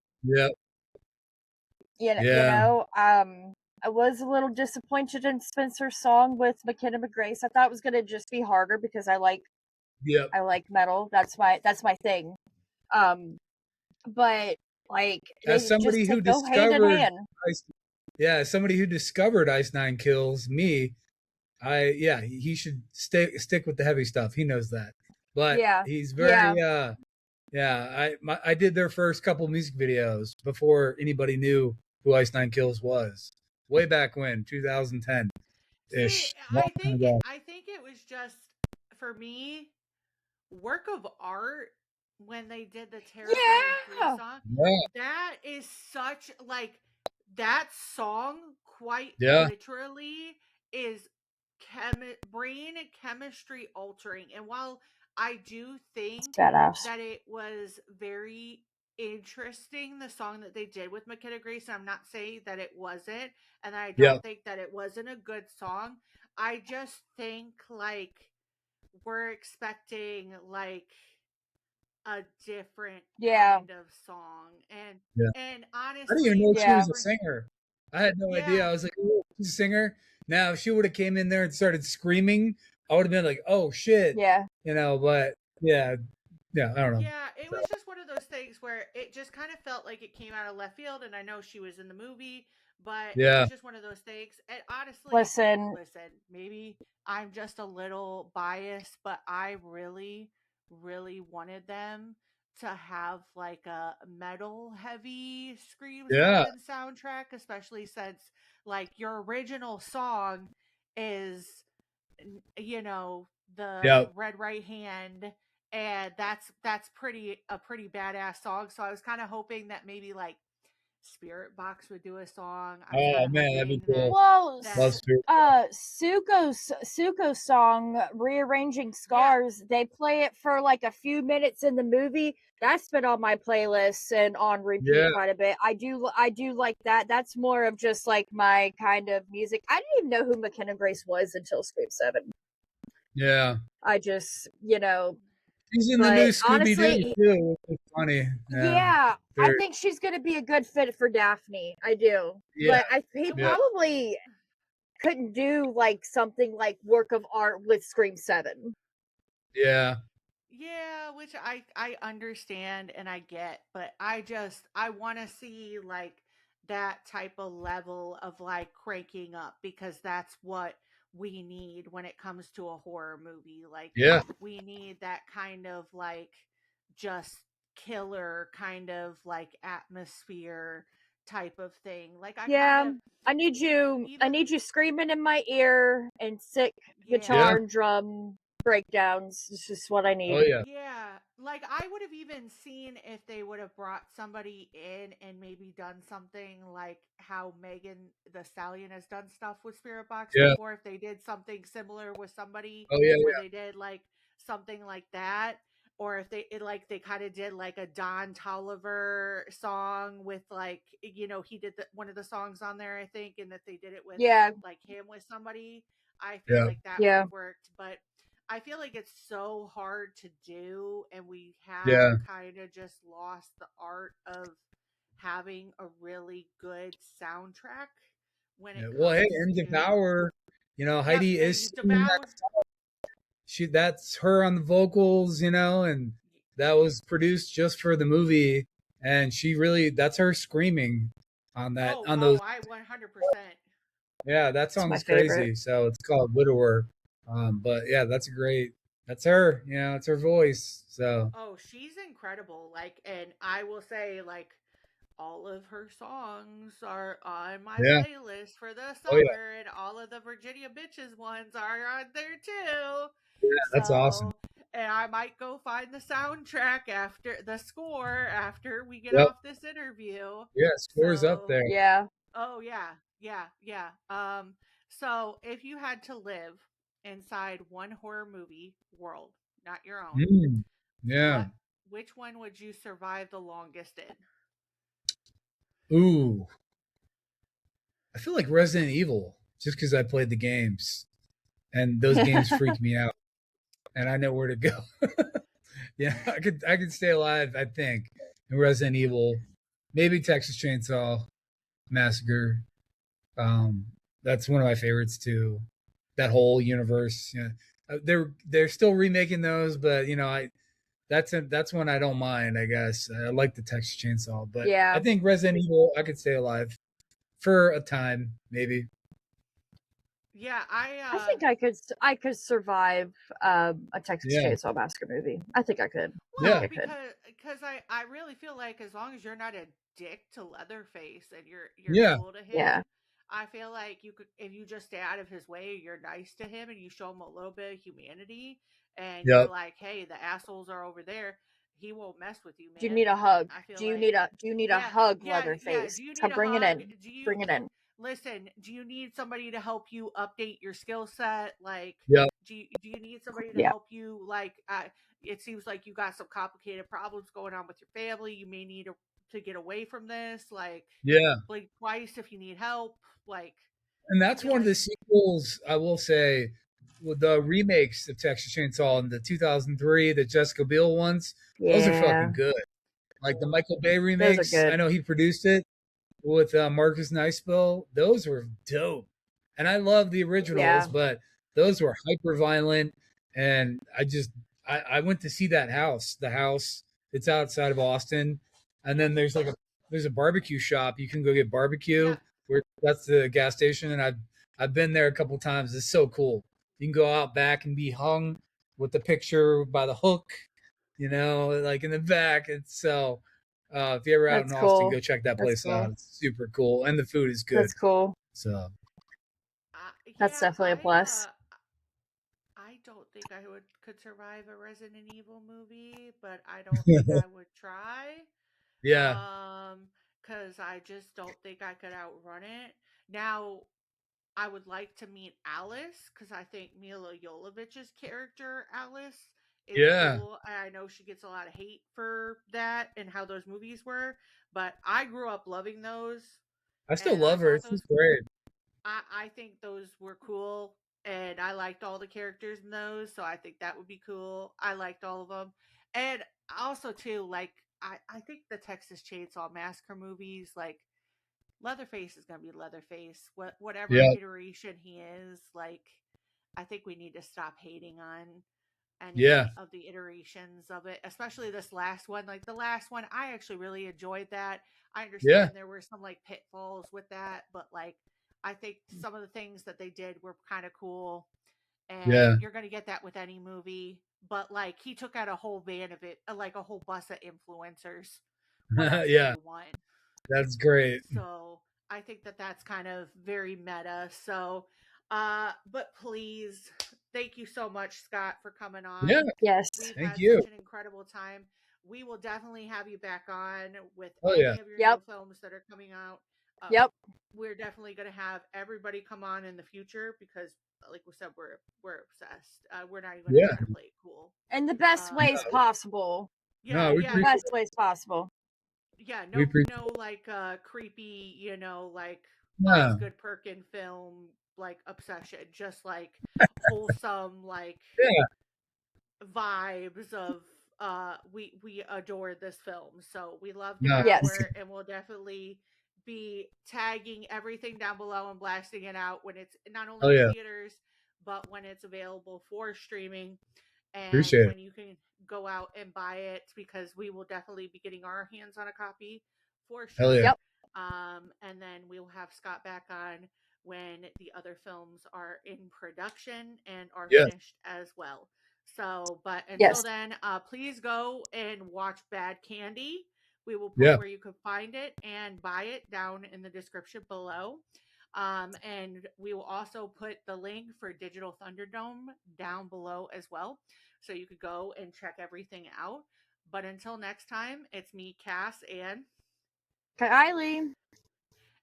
I was a little disappointed in Spencer's song with McKenna McGrace. I thought it was gonna just be harder because I like metal. That's my thing. But like as somebody who discovered somebody who discovered Ice Nine Kills, me, he should stick with the heavy stuff. He knows that. But he's very I did their first couple music videos before anybody knew who Ice Nine Kills was. Way back when, 2010 ish. I think it was just, for me, work of art when they did the Terrifying 3 song. That is such like that song quite literally is brain chemistry altering. And while I do think that it was very interesting, the song that they did with McKenna Grace, I'm not saying that it wasn't, and I don't think that it wasn't a good song. I just think like we're expecting like a different kind of song, and honestly, I didn't even know she was a singer. I had no idea. I was like, oh, she's a singer. Now, if she would have came in there and started screaming, I would have been like, oh shit. But I don't know. Yeah, it was just one of those things where it just kind of felt like it came out of left field, and I know she was in the movie, but it was just one of those things. And honestly, listen, maybe I'm just a little biased, but I really, really wanted them to have like a metal heavy screams driven soundtrack, especially since like your original song is, the Red Right Hand, and that's a pretty badass song. So I was kind of hoping that maybe like Spirit Box would do a song. I was Oh kind of man, that'd be hoping cool. Well, Love Spirit. Suko's song "Rearranging Scars." They play it for like a few minutes in the movie. That's been on my playlist and on repeat quite a bit. I do like that. That's more of just like my kind of music. I didn't even know who McKenna Grace was until Scream 7. Yeah. I just, She's in the new Scooby Doo honestly, too. It's funny. Yeah, I think she's going to be a good fit for Daphne. I do. Yeah. But he probably couldn't do like something like work of art with Scream 7. Yeah. Yeah, which I understand and I get, but I want to see like that type of level of like cranking up, because that's what we need when it comes to a horror movie. Like we need that kind of like just killer kind of like atmosphere type of thing. Like I need you screaming in my ear and sick guitar and drum breakdowns. It's just what I need. Oh yeah. Yeah, like I would have even seen if they would have brought somebody in and maybe done something like how Megan the Stallion has done stuff with Spirit Box before. If they did something similar with somebody, where they did like something like that, or if they kind of did like a Don Tolliver song with like he did one of the songs on there, I think, and that they did it with like him with somebody. I feel like that would have worked, but I feel like it's so hard to do, and we have kind of just lost the art of having a really good soundtrack when it comes and Devour, Heidi is singing that song. That's her on the vocals, and that was produced just for the movie, and that's her screaming on that those. I 100%. Yeah, that song's crazy. So it's called Widower. But yeah, that's her, it's her voice. So she's incredible. Like, and I will say, like, all of her songs are on my playlist for the summer, and all of the Virginia Bitches ones are on there too. Yeah, that's awesome. And I might go find the soundtrack after the score after we get off this interview. Yeah, score's up there. Yeah. Oh yeah. So if you had to live inside one horror movie world, not your own, which one would you survive the longest in? Ooh, I feel like Resident Evil, just because I played the games, and those games freak me out, and I know where to go. Yeah, I could stay alive, I think, in Resident Evil, maybe Texas Chainsaw Massacre. That's one of my favorites too. That whole universe. They're still remaking those, but that's one I don't mind. I guess I like the Texas Chainsaw, but I think Resident Evil I could stay alive for a time, maybe. Yeah, I think I could survive a Texas Chainsaw Massacre movie. I think I could. Well, because I really feel like as long as you're not a dick to Leatherface and you're cool to him. Yeah. I feel like you could, if you just stay out of his way, you're nice to him and you show him a little bit of humanity, and you're like, hey, the assholes are over there. He won't mess with you, man. Do you need a hug? Do you need a hug, Leatherface? Bring it in. Bring it in. Listen, do you need somebody to help you update your skill set? Like, do you need somebody to help you? Like, it seems like you got some complicated problems going on with your family. You may need to get away from this. Like, blink twice if you need help. Like, and that's one of the sequels, I will say, with the remakes of Texas Chainsaw in the 2003, the Jessica Biel ones. Those are fucking good. Like the Michael Bay remakes. I know he produced it with Marcus Nispel. Those were dope. And I love the originals, but those were hyper violent. And I went to see that house. The house, it's outside of Austin. And then there's a barbecue shop. You can go get barbecue. Where that's the gas station, and I've been there a couple times. It's so cool. You can go out back and be hung with the picture by the hook, like in the back. It's so. If you're ever out in Austin, go check that place out. It's super cool, and the food is good. That's cool. So. That's definitely a plus. I don't think I could survive a Resident Evil movie, but I don't think I would try. Yeah. because I just don't think I could outrun it. Now, I would like to meet Alice because I think Mila Jovovich's character Alice is Yeah. cool. I know she gets a lot of hate for that and how those movies were, but I grew up loving those, I still and I love her. thought She's those. great. I think those were cool, and I liked all the characters in those, so I think that would be cool. I liked all of them, and also too, like I think the Texas Chainsaw Massacre movies, like Leatherface is gonna be Leatherface. Whatever Yeah. iteration he is, like I think we need to stop hating on Yeah. any of the iterations of it, especially this last one. Like the last one, I actually really enjoyed that. I Yeah. understand there were some like pitfalls with that, but like I think some of the things that they did were kind of cool. And Yeah. you're gonna get that with any movie. But like he took out a whole van of it, like a whole bus of influencers. What else do Yeah. you want? That's great. So I think that that's kind of very meta. So, but please, thank you so much, Scott, for coming on. Yeah. Yes. We've Thank had you. such an incredible time. We will definitely have you back on with Oh any yeah. of your Yep. new films that are coming out. Yep. We're definitely going to have everybody come on in the future because, like we said, we're obsessed. We're not even going to Yeah. try to play it cool. In the best ways possible. Yeah, No, we yeah, appreciate Best ways possible. yeah. we appreciate No, like creepy, like No. Osgood Perkin film, like obsession. Just like wholesome, like Yeah. vibes of we adore this film, so we love No. Yes. Devour, and we'll definitely be tagging everything down below and blasting it out when it's not Oh only in yeah. theaters but when it's available for streaming and Appreciate it. when you can go out and buy it, because we will definitely be getting our hands on a copy for Hell sure. yeah. Yep. And then we'll have Scott back on when the other films are in production and are Yes. finished as well. So, but until Yes. then, please go and watch Bad Candy. We will put Yeah. where you can find it and buy it down in the description below. And we will also put the link for Digital Thunderdome down below as well. So you could go and check everything out. But until next time, it's me, Cass, Kylie.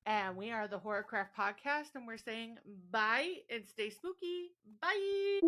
and we are the Horrorcraft Podcast, and we're saying bye and stay spooky. Bye.